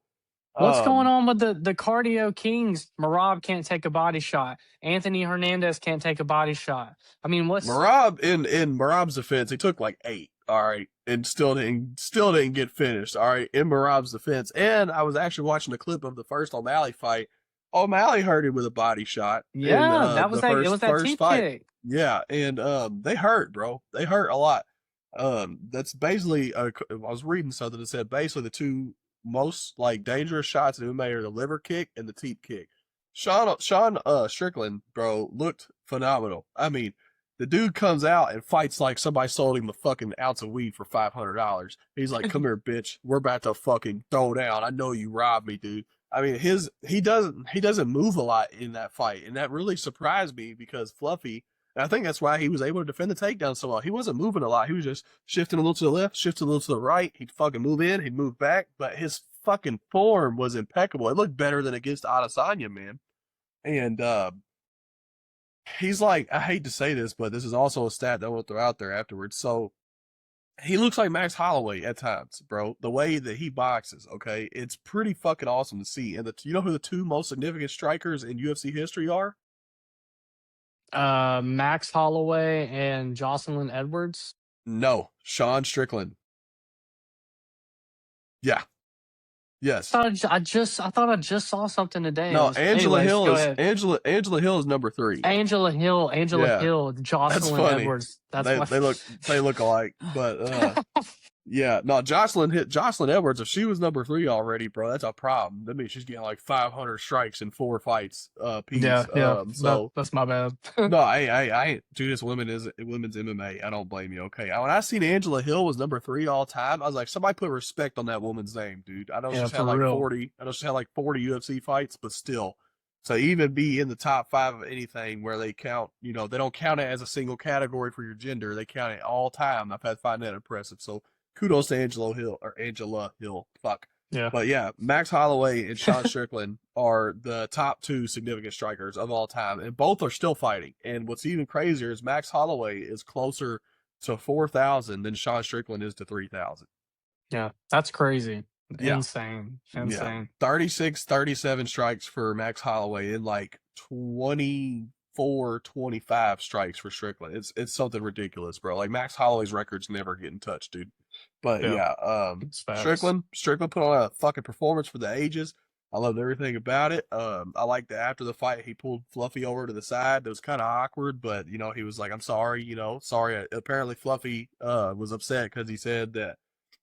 what's going um, on with the cardio kings? Marab can't take a body shot. Anthony Hernandez can't take a body shot. I mean, what's Marab in Marab's defense, he took like 8, all right, and still didn't get finished, all right, in Marab's defense. And I was actually watching a clip of the first O'Malley fight. O'Malley hurt him with a body shot in yeah, that was the that. It was that first teep fight. kick. Yeah, and they hurt, bro. They hurt a lot. That's basically I was reading something that said basically the two most like dangerous shots in MMA are the liver kick and the teep kick. Sean Strickland, bro, looked phenomenal. I mean, the dude comes out and fights like somebody sold him a fucking ounce of weed for $500. He's like, "Come here, bitch. We're about to fucking throw down. I know you robbed me, dude." I mean, he doesn't move a lot in that fight, and that really surprised me because Fluffy. And I think that's why he was able to defend the takedown so well. He wasn't moving a lot. He was just shifting a little to the left, shifting a little to the right. He'd fucking move in, he'd move back, but his fucking form was impeccable. It looked better than against Adesanya, man. And he's like, I hate to say this, but this is also a stat that I will throw out there afterwards. So he looks like Max Holloway at times, bro. The way that he boxes, okay, it's pretty fucking awesome to see. And you know who the two most significant strikers in UFC history are? Max Holloway and Jocelyn Edwards. No, Sean Strickland. Yeah, yes. I thought I just saw something today. It No, was, anyways, go ahead. Angela Hill is number 3. Angela Yeah, Hill, that's Jocelyn funny. Edwards. That's They why. they look alike, but yeah, no, Jocelyn Edwards. If she was number 3 already, bro, that's a problem. That means she's getting like 500 strikes in 4 fights, piece. Yeah, yeah. So That's my bad. no, I ain't. Dude, it's women's MMA. I don't blame you. Okay, when I seen Angela Hill was number 3 all time, I was like, somebody put respect on that woman's name, dude. I know Yeah, she's had for like real. 40. I know she's had like 40 UFC fights, but still. So even be in the top 5 of anything where they count, they don't count it as a single category for your gender. They count it all time. I've had to find that impressive. So kudos to Angela Hill. Fuck. Yeah. But yeah, Max Holloway and Sean Strickland are the top two significant strikers of all time, and both are still fighting. And what's even crazier is Max Holloway is closer to 4,000 than Sean Strickland is to 3,000. Yeah. That's crazy. Yeah, Insane. yeah. Insane. 36, 37 strikes for Max Holloway and like 24, 25 strikes for Strickland. It's something ridiculous, bro. Like Max Holloway's record's never getting touched, dude. But Yeah. yeah, It's facts. Strickland put on a fucking performance for the ages. I loved everything about it. I like that after the fight he pulled Fluffy over to the side. It was kind of awkward, but you know he was like, "I'm sorry," sorry. Apparently Fluffy was upset because he said that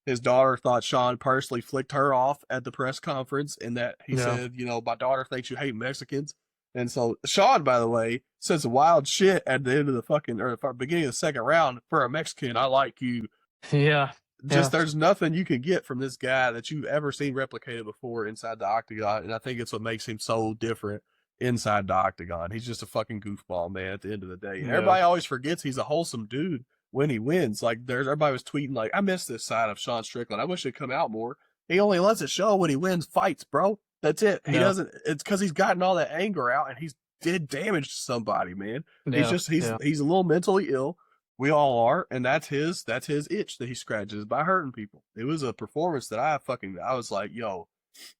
his daughter thought Sean personally flicked her off at the press conference, and that he Yeah. said, my daughter thinks you hate Mexicans. And so Sean, by the way, says wild shit at the end of the beginning of the second round. For a Mexican, I like you. Yeah. Just Yeah. there's nothing you can get from this guy that you've ever seen replicated before inside the octagon, and I think it's what makes him so different inside the octagon. He's just a fucking goofball, man. At the end of the day, and Yeah. everybody always forgets he's a wholesome dude when he wins. Like there's everybody was tweeting like, I miss this side of Sean Strickland. I wish it'd come out more. He only lets it show when he wins fights, bro. That's it. He Yeah. doesn't. It's because he's gotten all that anger out and he's did damage to somebody, man. He's Yeah. just he's Yeah. he's a little mentally ill. We all are, and that's his itch that he scratches by hurting people. It was a performance that I was like, yo,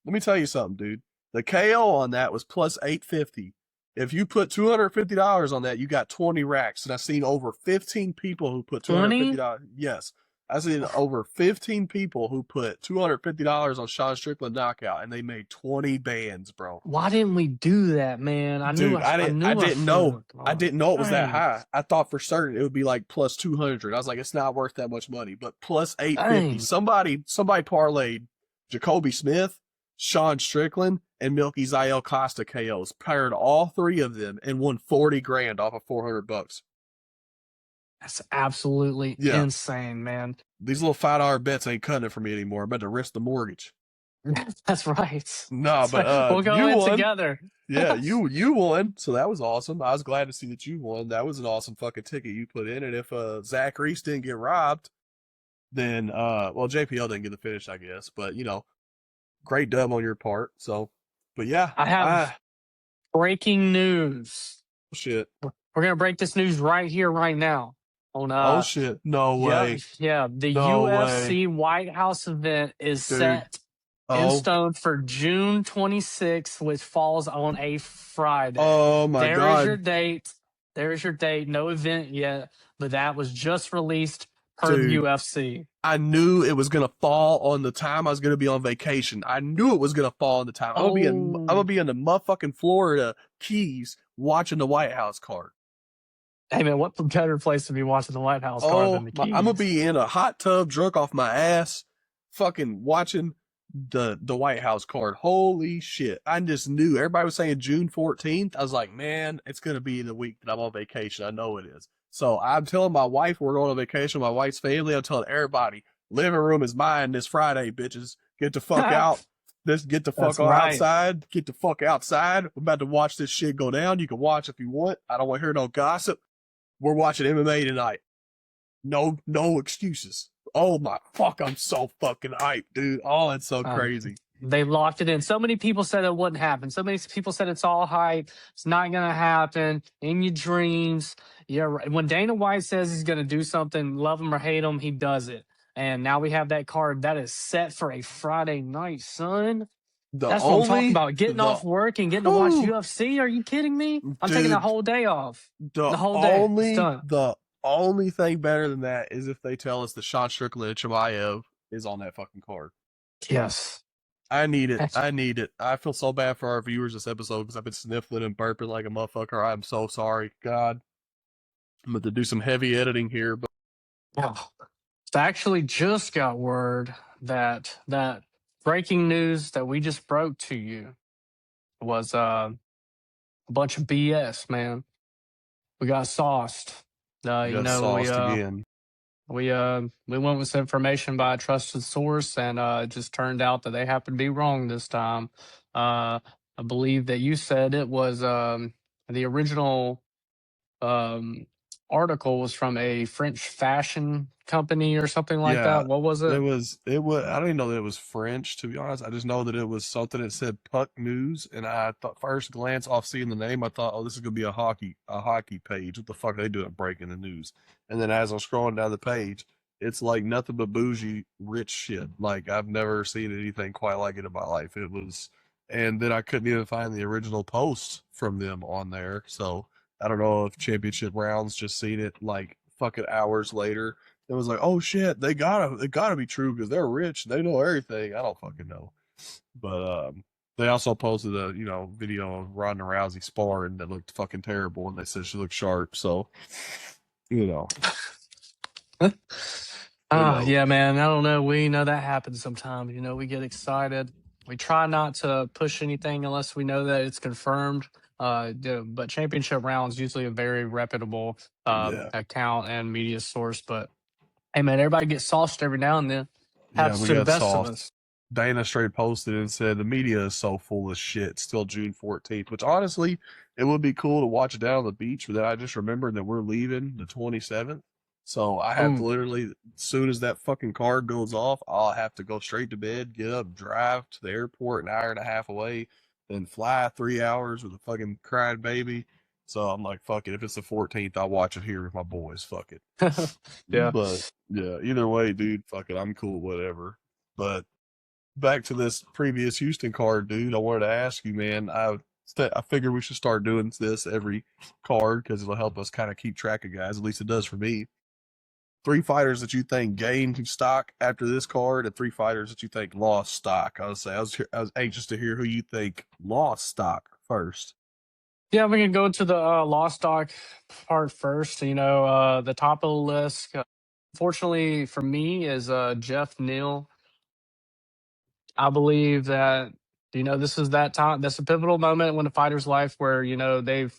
let me tell you something, dude. The KO on that was plus 850. If you put $250 on that, you got 20 racks. And I've seen over 15 people who put 20? $250. Yes. I've seen over 15 people who put $250 on Sean Strickland knockout, and they made 20 bands, bro. Why didn't we do that, man? Dude, I I knew I didn't should know. have. I didn't know it was that Dang. high. I thought for certain it would be like plus 200. I was like, it's not worth that much money, but plus 850. Dang. Somebody parlayed Jacoby Smith, Sean Strickland, and Milky Zael Costa KOs. Paired all three of them and won 40 grand off of $400. That's absolutely Yeah. insane, man. These little $5 bets ain't cutting it for me anymore. I'm about to risk the mortgage. That's right. No, That's but right. We'll go you in won. together. Yeah, you won, so that was awesome. I was glad to see that you won. That was an awesome fucking ticket you put in. And if Zach Reese didn't get robbed, then well JPL didn't get the finish, I guess. But great dub on your part. So, but yeah, I have breaking news. shit. We're gonna break this news right here, right now. On Oh shit, no way, the no UFC way, White House event is dude. set in Oh, stone for June 26th, which falls on a Friday. oh my There is your god, date. There's your date. No event yet, but that was just released per the dude. UFC. I knew it was gonna fall on the time I was gonna be on vacation. I knew it was gonna fall on the time. I'm gonna Oh, be in the motherfucking Florida Keys watching the White House card. hey man, what better place to be watching the White House card than Oh the my! I'm gonna Keys? be in a hot tub, drunk off my ass, fucking watching the White House card. Holy shit! I just knew. Everybody was saying June 14th. I was like, man, it's gonna be the week that I'm on vacation. I know it is. So I'm telling my wife we're going on vacation. My wife's family. I'm telling everybody, living room is mine this Friday, bitches. Get the fuck out. Get the fuck That's on right. outside. Get the fuck outside. We're about to watch this shit go down. You can watch if you want. I don't want to hear no gossip. We're watching MMA tonight. No excuses. Oh my fuck, I'm so fucking hyped, dude. Oh, it's so crazy. They locked it in. So many people said it wouldn't happen. So many people said it's all hype. It's not going to happen in your dreams. Yeah, right. When Dana White says he's going to do something, love him or hate him, he does it. And now we have that card that is set for a Friday night, son. The That's what I'm talking only about. Getting the off work and getting to watch UFC. Are you kidding me? I'm taking the dude, whole day off. the The whole day. It's only done. the only thing better than that is if they tell us that Sean Strickland and Chimaev is on that fucking card. Yes. I need it. I need it. I feel so bad for our viewers this episode because I've been sniffling and burping like a motherfucker. I'm so sorry. God. I'm going to do some heavy editing here, but Oh. So I actually just got word that breaking news that we just broke to you was a bunch of BS, man. We got sauced. you got sauced again. We went with some information by a trusted source, and it just turned out that they happened to be wrong this time. I believe that you said it was the original um, article was from a French fashion company or something like Yeah, that. What was it? it was I don't even know that it was French, to be honest. I just know that it was something that said Puck News, and I thought first glance off seeing the name, I thought, oh, this is gonna be a hockey page. What the fuck are they doing breaking the news? And then as I'm scrolling down the page, it's like nothing but bougie rich shit. Like I've never seen anything quite like it in my life. It was and then I couldn't even find the original post from them on there. So I don't know if championship rounds just seen it like fucking hours later. It was like, oh shit, they gotta be true because they're rich, they know everything. I don't fucking know, but they also posted a video of Ronda Rousey sparring that looked fucking terrible, and they said she looked sharp. So you know, who knows? Yeah, man. I don't know. We know that happens sometimes. You know, we get excited. We try not to push anything unless we know that it's confirmed. But championship rounds usually a very reputable Yeah, account and media source. But hey, man, everybody gets sauced every now and then. yeah, Happens we to the got best of soft. us. Dana straight posted and said the media is so full of shit. Still June 14th, which honestly, it would be cool to watch it down on the beach. But then I just remembered that we're leaving the 27th, so I have to Oh, literally, as soon as that fucking car goes off, I'll have to go straight to bed, get up, drive to the airport, an hour and a half away, then fly 3 hours with a fucking crying baby. So I'm like, fuck it. If it's the 14th, I'll watch it here with my boys. Fuck it. yeah. But yeah, either way, dude, fuck it. I'm cool, whatever. But back to this previous Houston card, dude. I wanted to ask you, man. I figure we should start doing this every card because it'll help us kind of keep track of guys. At least it does for me. Three fighters that you think gained stock after this card, and three fighters that you think lost stock. I was anxious to hear who you think lost stock first. Yeah, we can go to the lost stock part first. You know, the top of the list, fortunately for me, is Jeff Neal. I believe that this is that time. That's a pivotal moment in a fighter's life where they've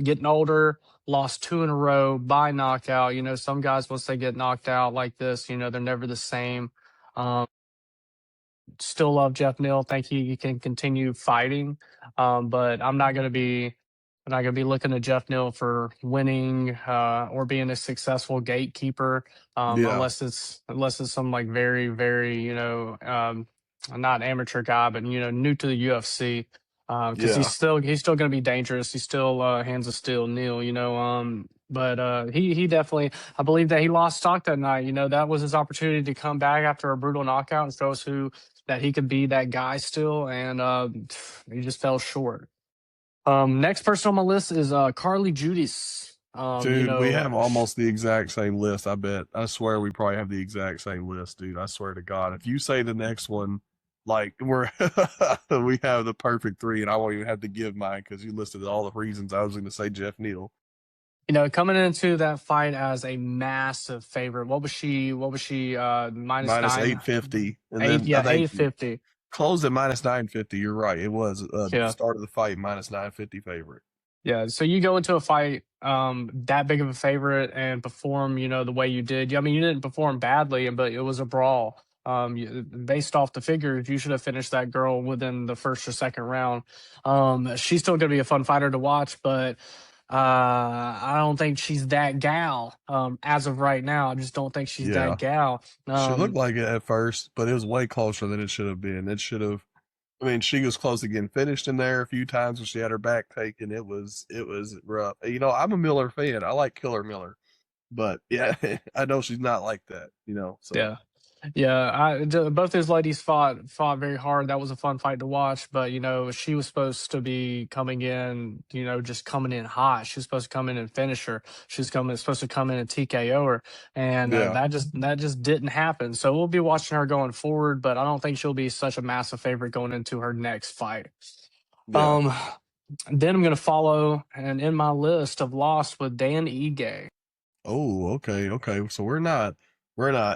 getting older, lost two in a row by knockout. You know, some guys once they get knocked out like this, they're never the same. Um, Still love Jeff Neal. Think he can continue fighting. But I'm not gonna be looking at Jeff Neal for winning or being a successful gatekeeper, Yeah, unless it's some like very, very, not amateur guy, but new to the UFC. Because yeah, he's still going to be dangerous. He's still hands of steel, Neil. But he definitely, I believe that he lost stock that night. You know, that was his opportunity to come back after a brutal knockout and show us who that he could be that guy still, and he just fell short. Next person on my list is Carly Judice. dude. We have almost the exact same list. I bet. I swear we probably have the exact same list, dude. I swear to God. If you say the next one, like we're we have the perfect three, and I won't even have to give mine because you listed all the reasons I was going to say Jeff Neal. Coming into that fight as a massive favorite. What was she? What was she? Minus Minus nine, 850, and eight. then I Yeah, think 850. closed at minus 950. You're right. It was Yeah. start of the fight minus 950 favorite. Yeah, so you go into a fight that big of a favorite and perform, the way you did. I mean, you didn't perform badly, but it was a brawl. Based off the figures, you should have finished that girl within the first or second round. She's still going to be a fun fighter to watch, but I don't think she's that gal as of right now. I just don't think she's that Yeah, gal. she looked like it at first, but it was way closer than it should have been. It should have. I mean, she was close to getting finished in there a few times when she had her back taken. It was rough. I'm a Miller fan. I like Killer Miller, but yeah, I know she's not like that. So Yeah. Yeah, both those ladies fought very hard. That was a fun fight to watch. But she was supposed to be coming in, just coming in hot. She was supposed to come in and finish her. She was supposed to come in and TKO her, and yeah, that just didn't happen. So we'll be watching her going forward, but I don't think she'll be such a massive favorite going into her next fight. yeah. Um, then I'm gonna follow and in my list of lost with Dan Ige. Oh, okay, okay. So we're not.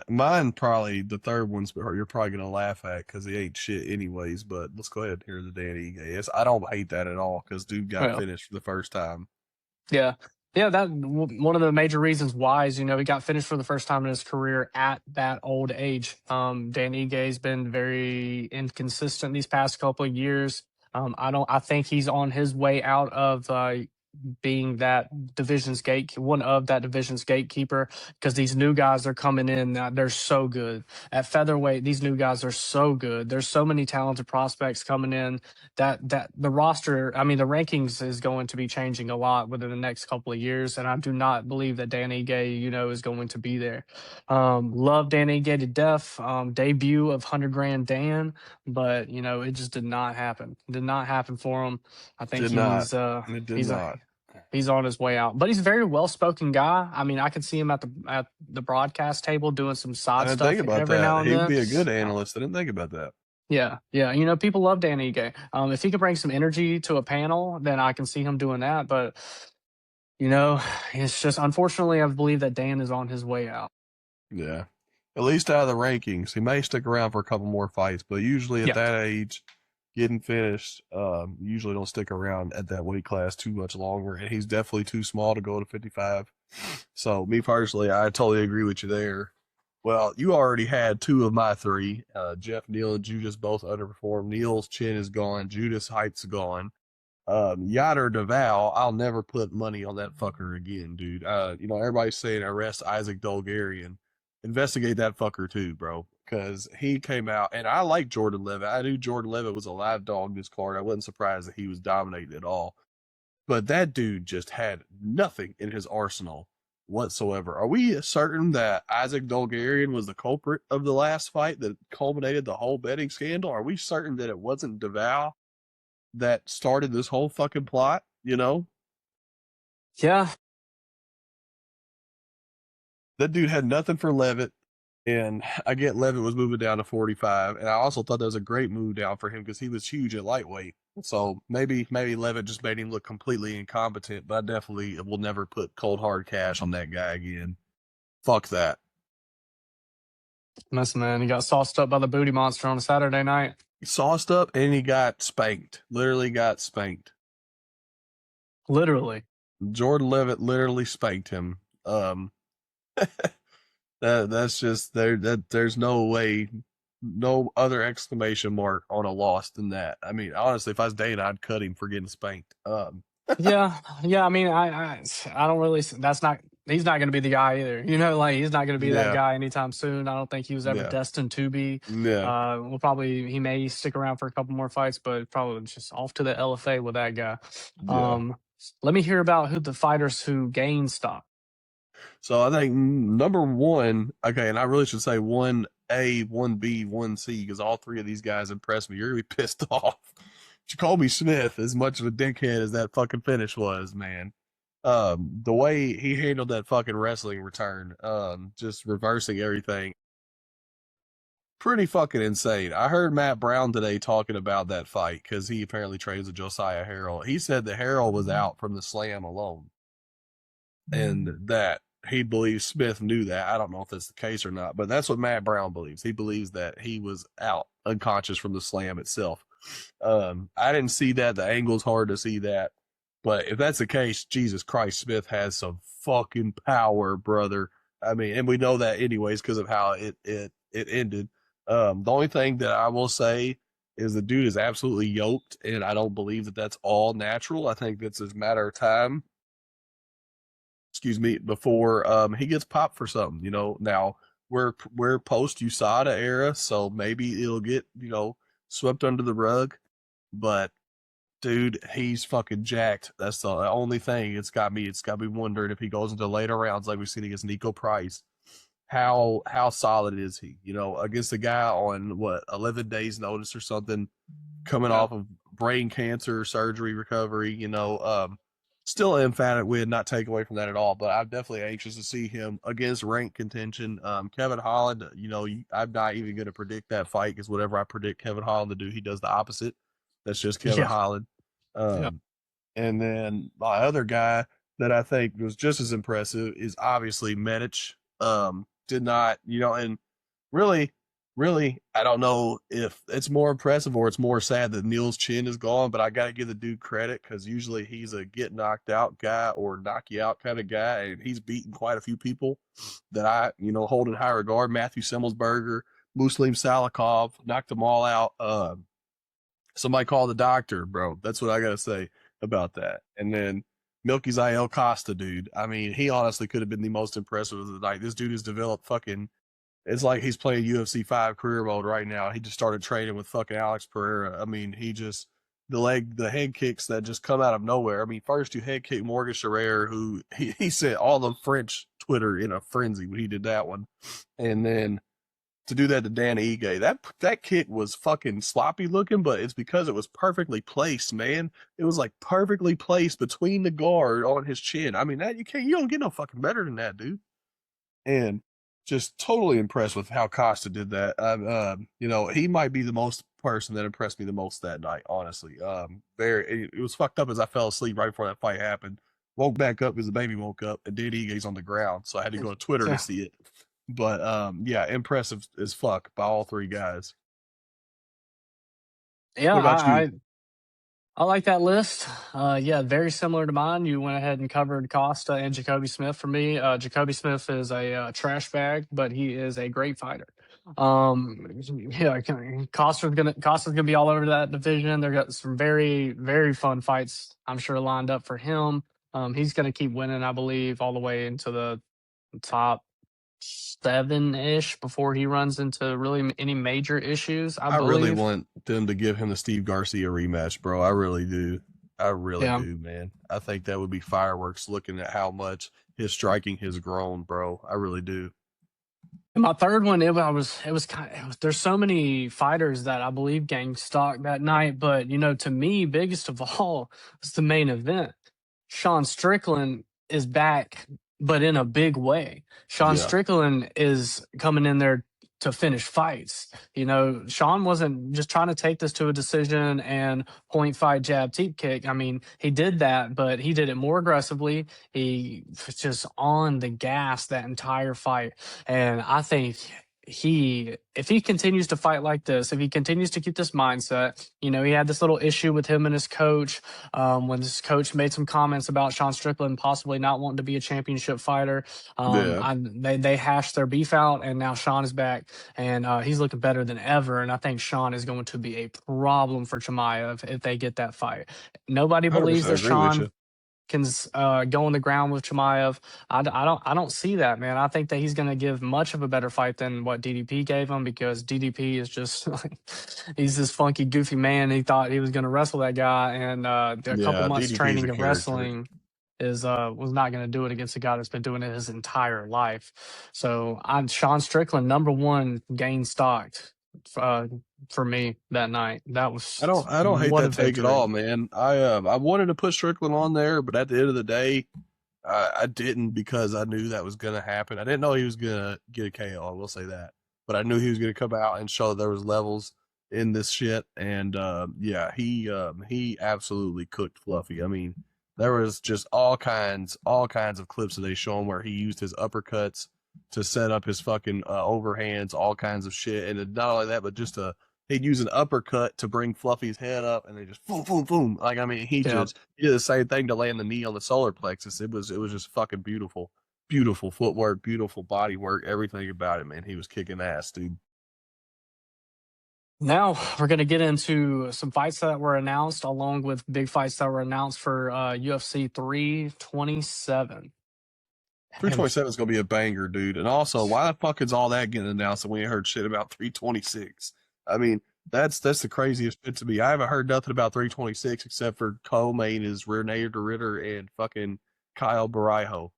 Mine probably the third one's you're probably gonna laugh at because he ain't shit anyways. But let's go ahead and hear the Danny Ige. I don't hate that at all because dude got finished for the first time. Yeah. Yeah, one of the major reasons why is he got finished for the first time in his career at that old age. Dan Ige been very inconsistent these past couple of years. I think he's on his way out of being that one of that division's gatekeeper, because these new guys are coming in that they're so good at featherweight. These new guys are so good. There's so many talented prospects coming in that the roster, I mean, the rankings is going to be changing a lot within the next couple of years, and I do not believe that Danny Gay, is going to be there. Love Danny Gay to death. Debut of 100 grand Dan, but it just did not happen. Did not happen for him. I think Did not. It did he's a not. he's on his way out, but he's a very well spoken guy. I mean, I could see him at the broadcast table doing some I side didn't think stuff about every that. now and He would then. be a good analyst. I didn't think about that. Yeah, yeah. People love Danny Gay. If he could bring some energy to a panel, then I can see him doing that. But you know, it's just unfortunately, I believe that Dan is on his way out. Yeah. At least out of the rankings. He may stick around for a couple more fights, but usually at Yeah, that age, getting finished, usually don't stick around at that weight class too much longer. And he's definitely too small to go to 55. So, me personally, I totally agree with you there. Well, you already had two of my three. Jeff, Neal, and Judas both underperformed. Neal's chin is gone. Judas' height's gone. Yader DeVal, I'll never put money on that fucker again, dude. Everybody's saying arrest Isaac Dolgarian. Investigate that fucker too, bro. Because he came out, and I like Jordan Levitt. I knew Jordan Levitt was a live dog this card. I wasn't surprised that he was dominating at all. But that dude just had nothing in his arsenal whatsoever. Are we certain that Isaac Dolgarian was the culprit of the last fight that culminated the whole betting scandal? Are we certain that it wasn't DeVal that started this whole fucking plot, yeah, That dude had nothing for Levitt, and I get Levitt was moving down to 45, and I also thought that was a great move down for him because he was huge at lightweight. So maybe Levitt just made him look completely incompetent, but I definitely will never put cold hard cash on that guy again. Fuck that. listen, man, he got sauced up by the booty monster on a Saturday night. He sauced up and he got spanked. Literally got spanked. Literally. Jordan Levitt literally spanked him. That's just there. There's no way, no other exclamation mark on a loss than that. I mean, honestly, if I was Dana, I'd cut him for getting spanked. Yeah, yeah. I mean, I don't really. That's not. He's not going to be the guy either. Like he's not going to be that Yeah, guy anytime soon. I don't think he was ever yeah, destined to be. yeah, He may stick around for a couple more fights, but probably just off to the LFA with that guy. yeah. Let me hear about who the fighters who gained stock. So I think number one, okay, and I really should say 1A, 1B, 1C, because all three of these guys impressed me. You're gonna be pissed off. Jacoby Smith, as much of a dickhead as that fucking finish was, man. The way he handled that fucking wrestling return, just reversing everything, pretty fucking insane. I heard Matt Brown today talking about that fight because he apparently trains with Josiah Harrell. He said that Harrell was out from the slam alone, and that he believes Smith knew that. I don't know if that's the case or not, but that's what Matt Brown believes. He believes that he was out unconscious from the slam itself. I didn't see that. The angle's hard to see that. But if that's the case, Jesus Christ, Smith has some fucking power, brother. I mean, and we know that anyways because of how it ended. The only thing that I will say is the dude is absolutely yoked, and I don't believe that that's all natural. I think that's a matter of time. Excuse me, before he gets popped for something. Now we're post USADA era, so maybe it'll get swept under the rug. But dude, he's fucking jacked. That's the only thing. It's got me wondering if he goes into later rounds like we've seen against Nico Price. How solid is he? Against a guy on what 11 days notice or something, coming Yeah. off of brain cancer surgery recovery. Still emphatic win, not take away from that at all. But I'm definitely anxious to see him against ranked contention. Kevin Holland, I'm not even going to predict that fight because whatever I predict Kevin Holland to do, he does the opposite. That's just Kevin Yeah. Holland. Yeah. And then my other guy that I think was just as impressive is obviously Medic. Did not, and really, really, I don't know if it's more impressive or it's more sad that Neal's chin is gone, but I got to give the dude credit because usually he's a get knocked out guy or knock you out kind of guy, and he's beaten quite a few people that I, hold in high regard. Matthew Semmelsberger, Muslim Salikov, knocked them all out. Somebody call the doctor, bro. That's what I got to say about that. And then Milky Zael Costa, dude. I mean, he honestly could have been the most impressive of the night. This dude has developed fucking. It's like he's playing UFC 5 career mode right now. He just started training with fucking Alex Pereira. I mean, he just the head kicks that just come out of nowhere. I mean, first you head kick Morgan Charrer, who he sent all the French Twitter in a frenzy when he did that one, and then to do that to Dan Ige. That kick was fucking sloppy looking, but it's because it was perfectly placed, man. It was like perfectly placed between the guard on his chin. I mean, that you don't get no fucking better than that, dude. And just totally impressed with how Costa did that. He might be the most person that impressed me the most that night, honestly. It was fucked up as I fell asleep right before that fight happened. Woke back up because the baby woke up and Dan Ige's on the ground, so I had to go to Twitter to Yeah, see it. But yeah, impressive as fuck by all three guys. yeah, What about you? I like that list. Yeah, very similar to mine. You went ahead and covered Costa and Jacoby Smith for me. Jacoby Smith is a trash bag, but he is a great fighter. Yeah, Costa's gonna be all over that division. They've got some very very fun fights, I'm sure, lined up for him. He's gonna keep winning, I believe, all the way into the top seven ish before he runs into really any major issues, I I really believe. want them to give him the Steve Garcia rematch, bro. I really do. I really Yeah. do, man. I think that would be fireworks looking at how much his striking has grown, bro. I really do. And my third one, it was kind of, there's so many fighters that I believe gained stock that night, but to me, biggest of all was the main event. Sean Strickland is back, but in a big way. Sean Yeah. Strickland is coming in there to finish fights. Sean wasn't just trying to take this to a decision and point fight jab teep kick. I mean, he did that, but he did it more aggressively. He was just on the gas that entire fight. And I think if he continues to fight like this, if he continues to keep this mindset, he had this little issue with him and his coach, when his coach made some comments about Sean Strickland possibly not wanting to be a championship fighter. Yeah. They hashed their beef out, and now Sean is back, and he's looking better than ever. And I think Sean is going to be a problem for Chimaev if they get that fight. Nobody believes 100% that agree with Sean you. can go on the ground with Chimaev. I don't see that, man. I think that he's going to give much of a better fight than what DDP gave him, because DDP is just like, he's this funky, goofy man. He thought he was going to wrestle that guy, and a couple Yeah, months DDP is a training of character. wrestling is was not going to do it against a guy that's been doing it his entire life. So I'm Sean Strickland, number one, gained stock uh, for me that night. That I was don't I don't hate what a that take at all, victory. man. I wanted to put Strickland on there, but at the end of the day, I didn't because I knew that was gonna happen. I didn't know he was gonna get a KO. I will say that, but I knew he was gonna come out and show there was levels in this shit. And yeah, he absolutely cooked Fluffy. I mean, there was just all kinds of clips that they show him where he used his uppercuts to set up his fucking overhands, all kinds of shit. And not only that, but just he'd use an uppercut to bring Fluffy's head up, and they just boom, boom, boom. Like, I mean, Yeah. he did the same thing to land the knee on the solar plexus. It was just fucking beautiful, beautiful footwork, beautiful body work, everything about it, man. He was kicking ass, dude. Now we're going to get into some fights that were announced, along with big fights that were announced for UFC 327. And 327 is gonna be a banger, dude. And also, why the fuck is all that getting announced and we ain't heard shit about 326? I mean, that's the craziest shit to me. I haven't heard nothing about 326 except for co-main is René de Ritter and fucking Kyle Barijo.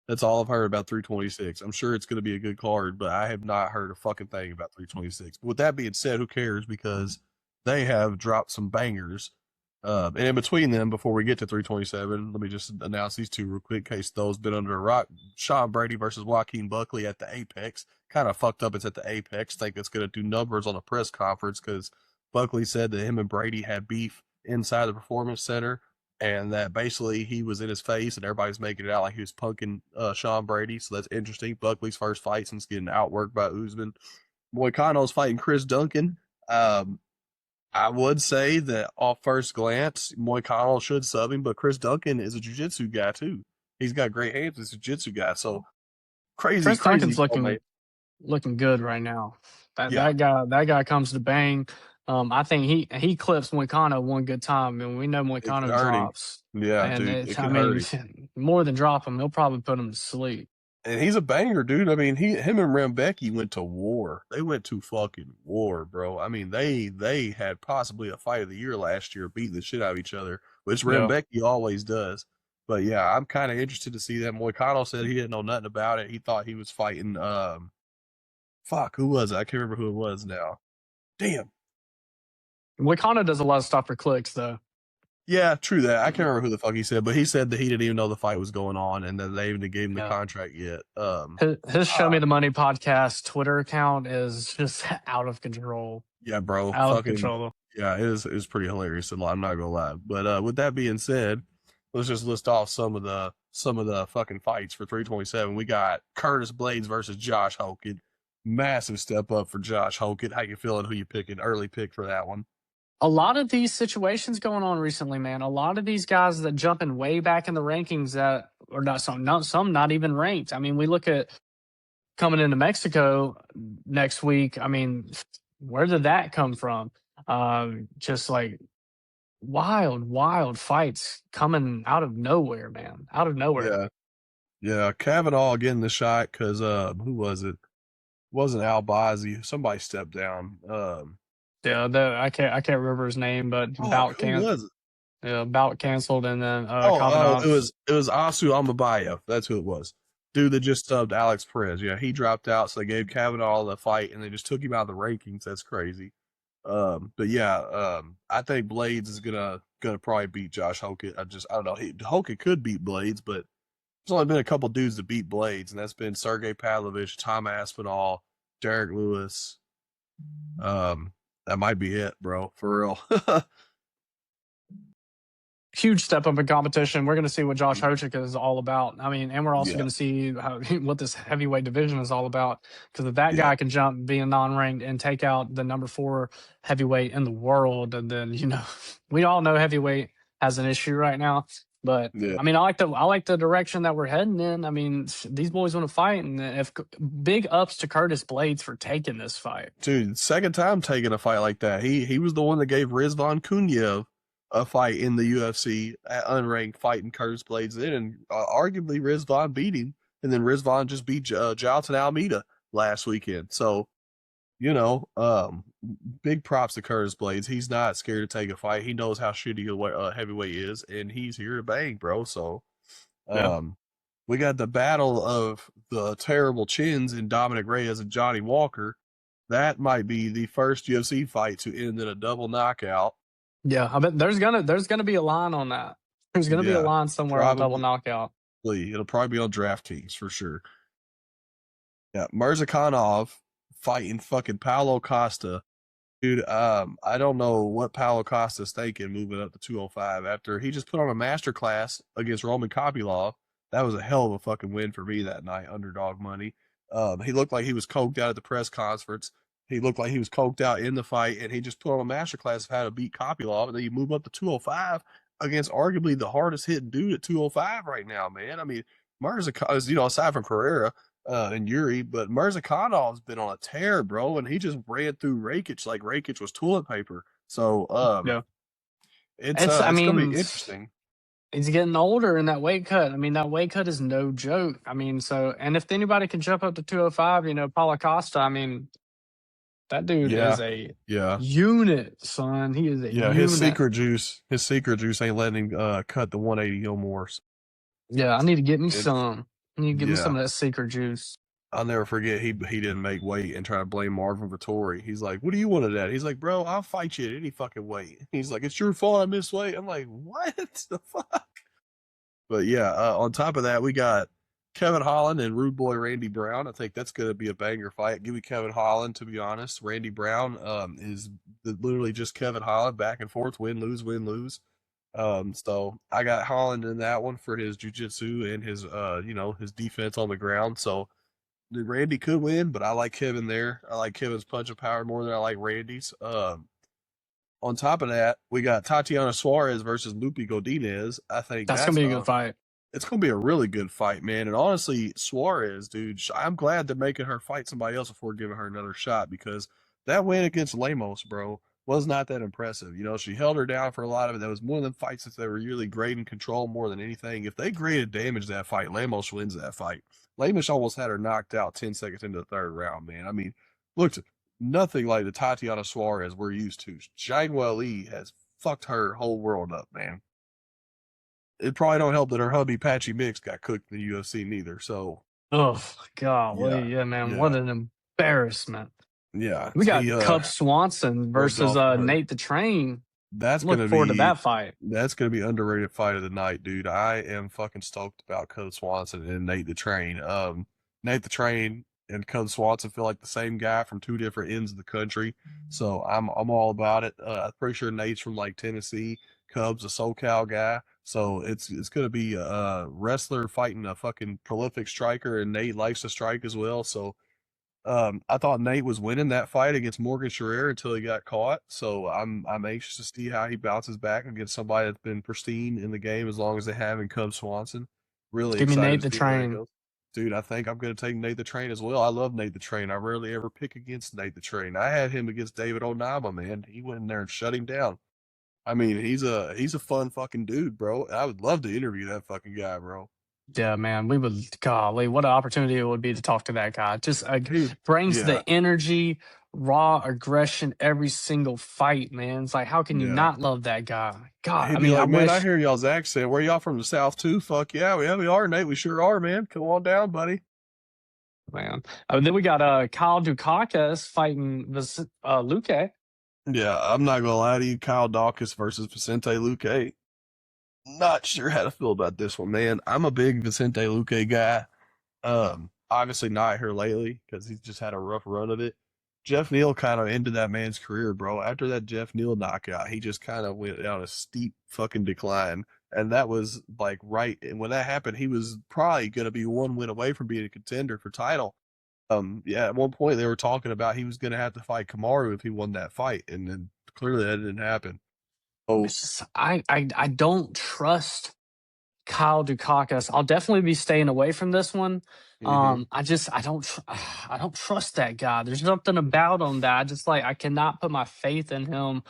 That's all I've heard about 326. I'm sure it's going to be a good card, but I have not heard a fucking thing about 326. But with that being said, who cares? Because they have dropped some bangers. And in between them, before we get to 327, let me just announce these two real quick in case those been under a rock. Sean Brady versus Joaquin Buckley at the Apex. Kind of fucked up it's at the Apex. Think it's going to do numbers on a press conference because Buckley said that him and Brady had beef inside the Performance Center and that basically he was in his face and everybody's making it out like he was punking Sean Brady. So that's interesting. Buckley's first fight since getting outworked by Usman. Moicano's fighting Chris Duncan. Um, I would say that off first glance, Moicano should sub him, but Chris Duncan is a jiu-jitsu guy too. He's got great hands as a jiu-jitsu guy. So crazy, Chris Duncan's crazy. Oh, man. looking good right now. Yeah. That guy comes to bang. I think he clips Moicano one good time, and we know It could Moicano hurt him. drops. Yeah, And dude, it I could hurt mean, him. more than drop him, he'll probably put him to sleep. And he's a banger, dude. I mean, him and Rembecki went to war. They went to fucking war, bro. I mean, they had possibly a fight of the year last year, beating the shit out of each other, which Yeah. Rembecki always does. But yeah, I'm kind of interested to see that. Moicano said he didn't know nothing about it. He thought he was fighting fuck, who was it? I can't remember who it was now. Damn. Moicano does a lot of stuff for clicks, though. Yeah, true that. I can't remember who the fuck he said, but he said that he didn't even know the fight was going on and that they even gave him the Yeah. contract yet. His Show Me the Money podcast Twitter account is just out of control. Yeah, bro. Out of Fucking control. yeah, it is pretty hilarious. I'm not gonna lie. But with that being said, let's just list off some of the fucking fights for 327. We got Curtis Blades versus Josh Hogan. Massive step up for Josh Hogan. How you feeling? Who you picking? Early pick for that one. A lot of these situations going on recently, man. A lot of these guys that jumping way back in the rankings that are not even ranked. I mean, we look at coming into Mexico next week. I mean, where did that come from? Just like wild fights coming out of nowhere, man. Out of nowhere. Yeah. Yeah. Kavanaugh getting the shot because who was it? It wasn't Albazi. Somebody stepped down. Yeah, I can't remember his name, but Who was it? bout canceled, and then It Kavanaugh. was Asu Amabayev. That's who it was. Dude that just subbed Alex Perez. Yeah, he dropped out, so they gave Kavanaugh the fight, and they just took him out of the rankings. That's crazy. But yeah, I think Blades is gonna probably beat Josh Hogan. I don't know. Hogan could beat Blades, but there's only been a couple dudes to beat Blades, and that's been Sergey Pavlovich, Tom Aspinall, Derek Lewis. That might be it, bro. For real. Huge step up in competition. We're going to see what Josh Hochik is all about. I mean, and we're also Yeah. going to see what this heavyweight division is all about. Because if that Yeah. guy can jump, being non-ranked, and take out the number 4 heavyweight in the world, and then we all know heavyweight has an issue right now. But Yeah. I mean, I like the direction that we're heading in. I mean, these boys want to fight, and if big ups to Curtis Blades for taking this fight. Dude, second time taking a fight like that. He was the one that gave Rizvan Kunyev a fight in the UFC at unranked, fighting Curtis Blades in, and arguably Rizvan beat him, and then Rizvan just beat Jalton Almeida last weekend. So, big props to Curtis Blades. He's not scared to take a fight. He knows how shitty a heavyweight is, and he's here to bang, bro. So, we got the battle of the terrible chins in Dominic Reyes and Johnny Walker. That might be the first UFC fight to end in a double knockout. Yeah, I bet there's gonna be a line on that. There's gonna be a line somewhere on double knockout. It'll probably be on DraftKings for sure. Yeah, Mirzakhanov fighting fucking Paulo Costa. Dude, I don't know what Paulo Costa's thinking moving up to 205 after he just put on a masterclass against Roman Kopylov. That was a hell of a fucking win for me that night, underdog money. He looked like he was coked out at the press conference. He looked like he was coked out in the fight, and he just put on a masterclass of how to beat Kopylov, and then you move up to 205 against arguably the hardest hitting dude at 205 right now, man. I mean, Mirzakhanov, aside from Carrera and Yuri, but Mirzakhanov's been on a tear, bro, and he just ran through Rakic like Rakic was toilet paper. So, it's gonna be interesting. He's getting older in that weight cut. I mean, that weight cut is no joke. I mean, and if anybody can jump up to 205, Paulo Costa, I mean, that dude is a unit, son. He is a unit. His secret juice ain't letting him cut the 180 no more. Yeah, I need to get me some. I need to get me some of that secret juice. I'll never forget he didn't make weight and try to blame Marvin Vettori. He's like, "What do you want at that?" He's like, "Bro, I'll fight you at any fucking weight." He's like, "It's your fault I missed weight." I'm like, "What the fuck?" But yeah, on top of that, we got Kevin Holland and Rude Boy Randy Brown. I think that's going to be a banger fight. Give me Kevin Holland, to be honest. Randy Brown is literally just Kevin Holland, back and forth, win, lose, win, lose. So I got Holland in that one for his jiu-jitsu and his, his defense on the ground. So Randy could win, but I like Kevin there. I like Kevin's punching power more than I like Randy's. On top of that, we got Tatiana Suarez versus Lupe Godinez. I think that's gonna be a good fight. It's gonna be a really good fight, man. And honestly, Suarez, dude, I'm glad they're making her fight somebody else before giving her another shot, because that win against Lemos, bro, was not that impressive. You know, she held her down for a lot of it. That was one of them fights that they were really grading control more than anything. If they graded damage that fight, Lemos wins that fight. Lemos almost had her knocked out 10 seconds into the third round, man. I mean, looked nothing like the Tatiana Suarez we're used to. Zhang Weili has fucked her whole world up, man. It probably don't help that her hubby Patchy Mix got cooked in the UFC neither. So Oh God, well, yeah, yeah, man, what yeah, an embarrassment. yeah. We got He Cub Swanson rubbed versus off on her. Nate the Train. That's Look gonna forward to be that fight. underrated fight of the night, dude. I am fucking stoked about Code Swanson and Nate the Train. Nate the Train and Code Swanson feel like the same guy from two different ends of the country, so I'm all about it. I'm pretty sure Nate's from like Tennessee. Cub's a SoCal guy, so it's gonna be a wrestler fighting a fucking prolific striker, and Nate likes to strike as well. So I thought Nate was winning that fight against Morgan Schreier until he got caught. So I'm anxious to see how he bounces back against somebody that's been pristine in the game as long as they have in Cub Swanson. Really Give me excited Nate to the see where it Train. goes. Dude, I think I'm gonna take Nate the Train as well. I love Nate the Train. I rarely ever pick against Nate the Train. I had him against David Onama, man. He went in there and shut him down. I mean, he's a fun fucking dude, bro. I would love to interview that fucking guy, bro. Yeah, man, we would. Golly, what an opportunity it would be to talk to that guy. Just He, brings yeah, the energy, raw aggression every single fight, man. It's like, how can you yeah. not love that guy? God, I He'd be mean, I like, "Man, I wish, hear y'all's accent. Where y'all from the South too? Fuck yeah, we are, Nate. We sure are, man. Come on down, buddy." man. Then we got Kyle Dukakis fighting Luque. Yeah, I'm not gonna lie to you. Kyle Dawkins versus Vicente Luque. Not sure how to feel about this one, man. I'm a big Vicente Luque guy. Obviously not here lately because he's just had a rough run of it. Jeff Neal kind of ended that man's career, bro. After that Jeff Neal knockout, he just kind of went down a steep fucking decline. And that was like right. And when that happened, he was probably going to be one win away from being a contender for title. Yeah, at one point they were talking about he was going to have to fight Kamaru if he won that fight. And then clearly that didn't happen. Oh, It's just, I don't trust Kyle Dukakis. I'll definitely be staying away from this one. mm-hmm. I don't trust that guy. There's something about him that I just like. I cannot put my faith in him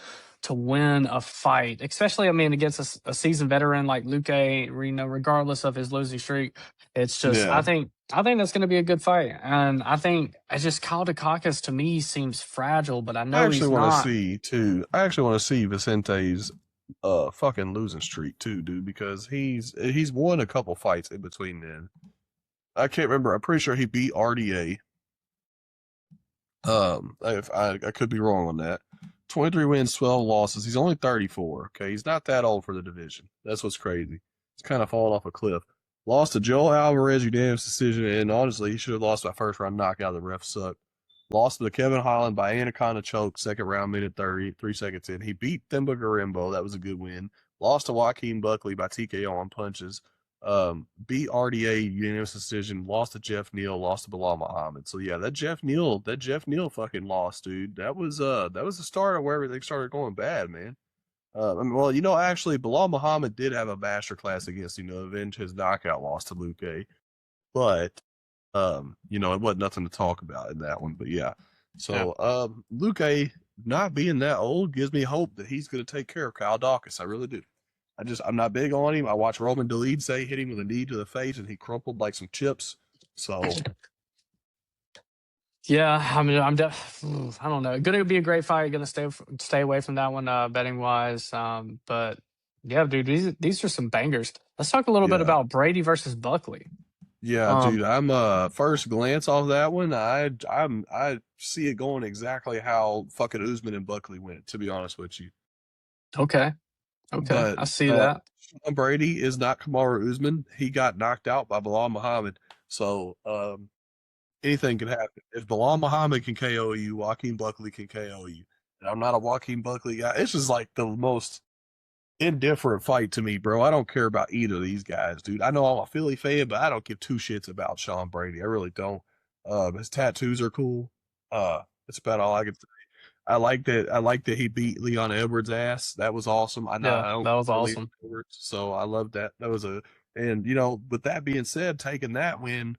to win a fight, especially I mean against a seasoned veteran like Luque. You know, regardless of his losing streak, it's just Yeah. I think that's going to be a good fight, and I think it's just Kyle Dukakis to me seems fragile, but I I know actually he's want to not. see too. I actually want to see Vicente's fucking losing streak too, dude, because he's won a couple fights in between then. I can't remember. I'm pretty sure he beat RDA. If I could be wrong on that. 23 wins, 12 losses. He's only 34. Okay, he's not that old for the division. That's what's crazy. He's kind of fallen off a cliff. Lost to Joel Alvarez, unanimous decision, and honestly, he should have lost by first round knockout. The ref sucked. Lost to Kevin Holland by Anaconda choke, second round, minute 30, 3 seconds in. He beat Themba Garimbo. That was a good win. Lost to Joaquin Buckley by TKO on punches. Beat RDA unanimous decision. Lost to Jeff Neal. Lost to Bilal Muhammad. So yeah, that Jeff Neal fucking lost, dude. That was the start of where everything started going bad, man. I mean, well, actually, Bilal Muhammad did have a masterclass against avenge his knockout loss to Luque, but it wasn't nothing to talk about in that one. But yeah, Yeah. so Luque not being that old gives me hope that he's going to take care of Kyle Dawkins. I really do. I'm not big on him. I watched Roman Dolid say hit him with a knee to the face and he crumpled like some chips. So Yeah, I mean, I don't know. Going to be a great fight. Going to stay away from that one, betting wise. But yeah, dude, these are some bangers. Let's talk a little bit yeah, about Brady versus Buckley. yeah, Um, dude. I'm first glance off that one. I see it going exactly how fucking Usman and Buckley went. To be honest with you, okay, okay, but I see that. Sean Brady is not Kamaru Usman. He got knocked out by Bilal Muhammad. So anything can happen. If Bilal Muhammad can KO you, Joaquin Buckley can KO you. And I'm not a Joaquin Buckley guy. It's just like the most indifferent fight to me, bro. I don't care about either of these guys, dude. I know I'm a Philly fan, but I don't give two shits about Sean Brady. I really don't. His tattoos are cool. That's about all I can say. I like that he beat Leon Edwards' ass. That was awesome. Yeah, I don't that was care for Leon awesome. Edwards, so I love that. That was and with that being said, taking that win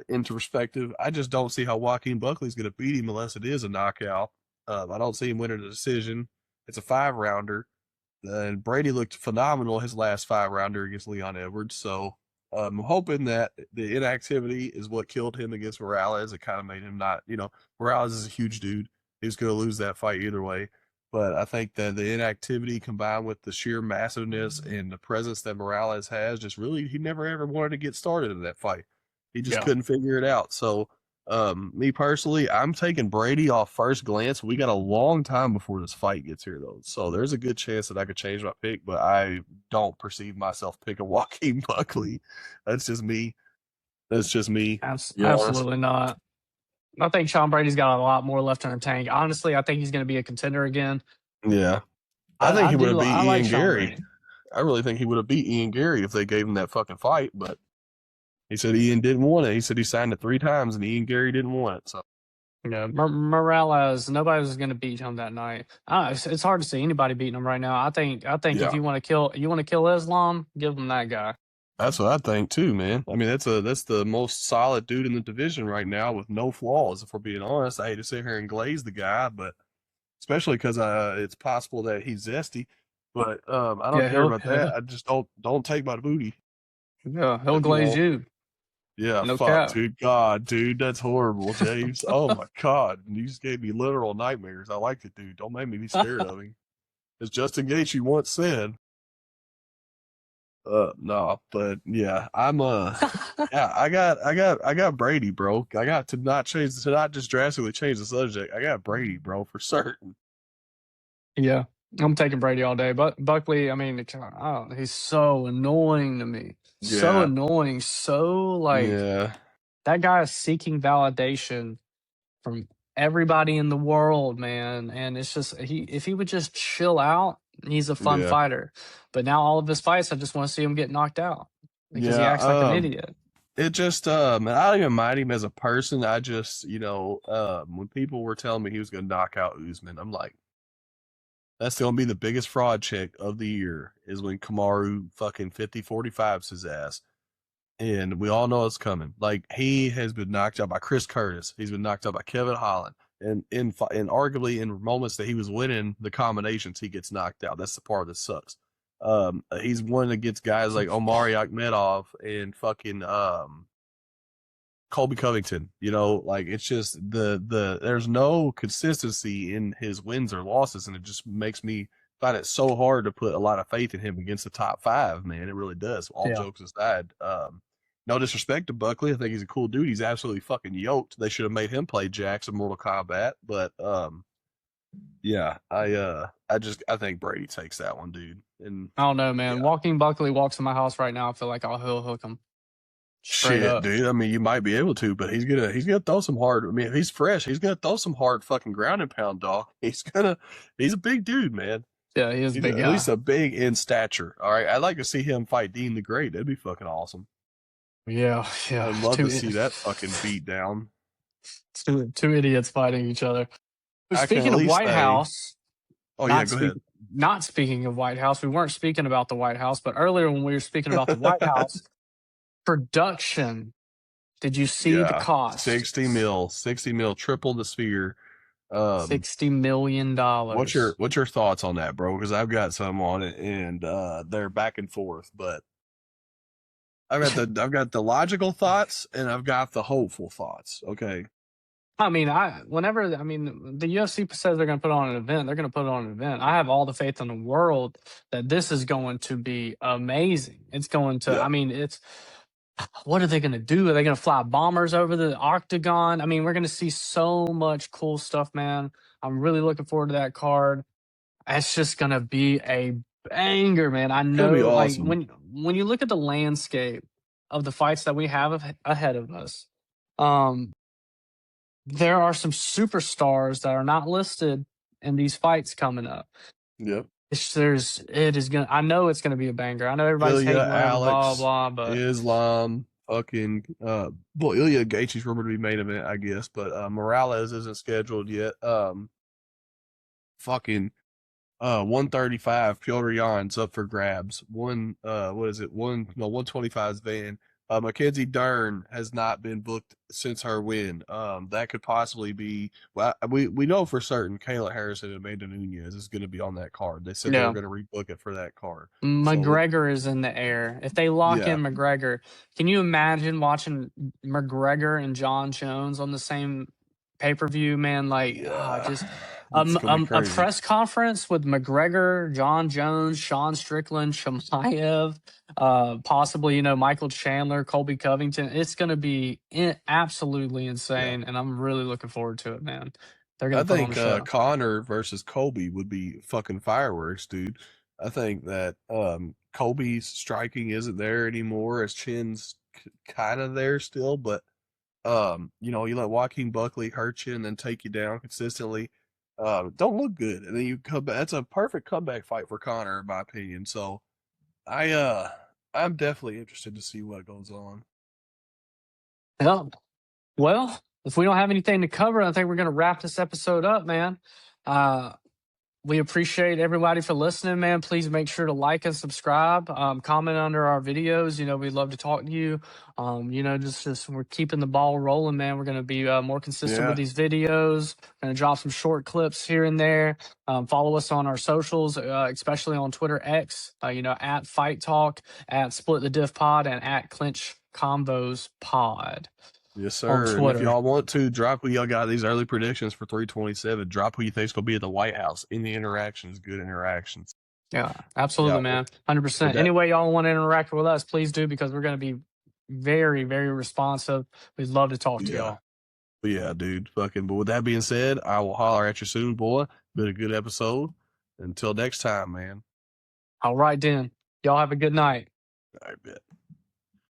into perspective, I just don't see how Joaquin Buckley's going to beat him unless it is a knockout. I don't see him winning the decision. It's a 5 rounder. And Brady looked phenomenal his last 5 rounder against Leon Edwards. So I'm hoping that the inactivity is what killed him against Morales. It kind of made him not, Morales is a huge dude. He was going to lose that fight either way. But I think that the inactivity combined with the sheer massiveness and the presence that Morales has, just really, he never ever wanted to get started in that fight. He just Yeah. couldn't figure it out. So, me personally, I'm taking Brady off first glance. We got a long time before this fight gets here, though. So there's a good chance that I could change my pick, but I don't perceive myself picking Joaquin Buckley. That's just me. That's just me. You know, honest. Absolutely not. I think Sean Brady's got a lot more left in the tank. Honestly, I think he's going to be a contender again. Yeah. I think I he would have do. beat I like Ian Sean Gary. Brady. I really think he would have beat Ian Gary if they gave him that fucking fight, but he said Ian didn't want it. He said he signed it 3 times and Ian Gary didn't want it. So Yeah, Morales, nobody was going to beat him that night. It's hard to see anybody beating him right now. I think if yeah, you want to kill Islam, give him that guy. that's what I think too, man. I mean, that's the most solid dude in the division right now with no flaws. If we're being honest, I hate to sit here and glaze the guy, but especially because it's possible that he's zesty. But I don't Yeah, care he'll about that. I just don't take my booty. yeah he'll But glaze you. yeah, No fuck, cap. dude. God, dude, that's horrible, James. Oh my God, you just gave me literal nightmares. I like it, dude. Don't make me be scared of him. As Justin Gaethje once said. No, but yeah, yeah, I got Brady, bro. I got to not just drastically change the subject. I got Brady, bro, for certain. Yeah, I'm taking Brady all day. But Buckley, I mean, he's so annoying to me. So Yeah, annoying. So like yeah, that guy is seeking validation from everybody in the world, man. And it's just if he would just chill out, he's a fun yeah, fighter. But now all of his fights, I just want to see him get knocked out because he yeah. acts like an idiot. It just I don't even mind him as a person. I just when people were telling me he was gonna knock out Usman, I'm like, that's gonna be the biggest fraud check of the year is when Kamaru fucking 50-45s his ass. And we all know it's coming. Like he has been knocked out by Chris Curtis. He's been knocked out by Kevin Holland. And arguably in moments that he was winning the combinations, he gets knocked out. That's the part that sucks. He's won against guys like Omari Akhmedov and fucking Colby Covington. Like it's just there's no consistency in his wins or losses, and it just makes me find it so hard to put a lot of faith in him against the top five. Man, it really does. All Yeah. jokes aside, no disrespect to Buckley. I think he's a cool dude. He's absolutely fucking yoked. They should have made him play Jax in Mortal Kombat, but yeah, I think Brady takes that one, dude. And I don't know, man. yeah. Walking Buckley walks in my house right now. I feel like I'll heel hook him straight Shit, up. dude. I mean, you might be able to, but he's gonna throw some hard. I mean, if he's fresh, he's gonna throw some hard fucking ground and pound, dog. He's a big dude, man. Yeah, he is a He's big at least guy. a big in stature. All right, I'd like to see him fight Dean the Great. That'd be fucking awesome. Yeah, yeah. I'd love to see that fucking beat down. Two idiots fighting each other. I can at Speaking of least White say, House, oh yeah, not go speak ahead. not speaking of White House, we weren't speaking about the White House, but earlier when we were speaking about the White House production, did you see the Yeah, cost? 60 mil, triple the sphere. Um, $60 million. what's your thoughts on that, bro? Because I've got some on it, and they're back and forth, but I've got the logical thoughts and I've got the hopeful thoughts. Okay. I mean, the UFC says they're going to put on an event. They're going to put on an event. I have all the faith in the world that this is going to be amazing. It's going to. Yeah. I mean, it's. What are they going to do? Are they going to fly bombers over the octagon? I mean, we're going to see so much cool stuff, man. I'm really looking forward to that card. It's just going to be a banger, man. I It's gonna be know, like awesome. when you look at the landscape of the fights that we have ahead of us, um, there are some superstars that are not listed in these fights coming up. Yep. I know it's gonna be a banger. I know everybody's Ilya, hating whatever, blah Alex, blah, but Islam, fucking well, Ilya Gaethje's rumored to be main event, I guess, but Morales isn't scheduled yet. Fucking 135 Piotr Jan's up for grabs. What is it? 125's Van. Mackenzie Dern has not been booked since her win. That could possibly be. Well, we know for certain Kayla Harrison and Amanda Nunez is going to be on that card. They said they were Yeah. going to rebook it for that card. So McGregor is in the air. If they lock yeah, in McGregor, can you imagine watching McGregor and John Jones on the same pay per view, man? Like, yeah, just it's gonna be a crazy. press conference with McGregor, John Jones, Sean Strickland, Shemaev, possibly, Michael Chandler, Colby Covington. It's going to be absolutely Yeah. insane. And I'm really looking forward to it, man. They're going I to put on a think show. Connor versus Colby would be fucking fireworks, dude. I think that Colby's striking isn't there anymore. His chin's kind of there still, but you let Joaquin Buckley hurt you and then take you down consistently. Don't look good, and then you come back. That's a perfect comeback fight for Connor, in my opinion. So I I'm definitely interested to see what goes on. Yeah. Well, if we don't have anything to cover, I think we're going to wrap this episode up, man. Uh, we appreciate everybody for listening, man. Please make sure to like and subscribe, comment under our videos. We'd love to talk to you. Just we're keeping the ball rolling, man. We're going to be more consistent with Yeah. these videos. Going to drop some short clips here and there. Follow us on our socials, especially on Twitter X. At Fight Talk, at Split the Diff Pod, and at Clinch Combos Pod Yes, on sir. And if Twitter. y'all want to drop who y'all got these early predictions for 327, drop who you think's gonna be at the White House. Any interactions, good interactions. Yeah, Yeah. absolutely, man. With 100%. that, Any way y'all want to interact with us, please do, because we're going to be very, very responsive. We'd love to talk to yeah. y'all. But yeah, dude. Fucking. But with that being said, I will holler at you soon, boy. Been a good episode. Until next time, man. All right, then. Y'all have a good night. I bet.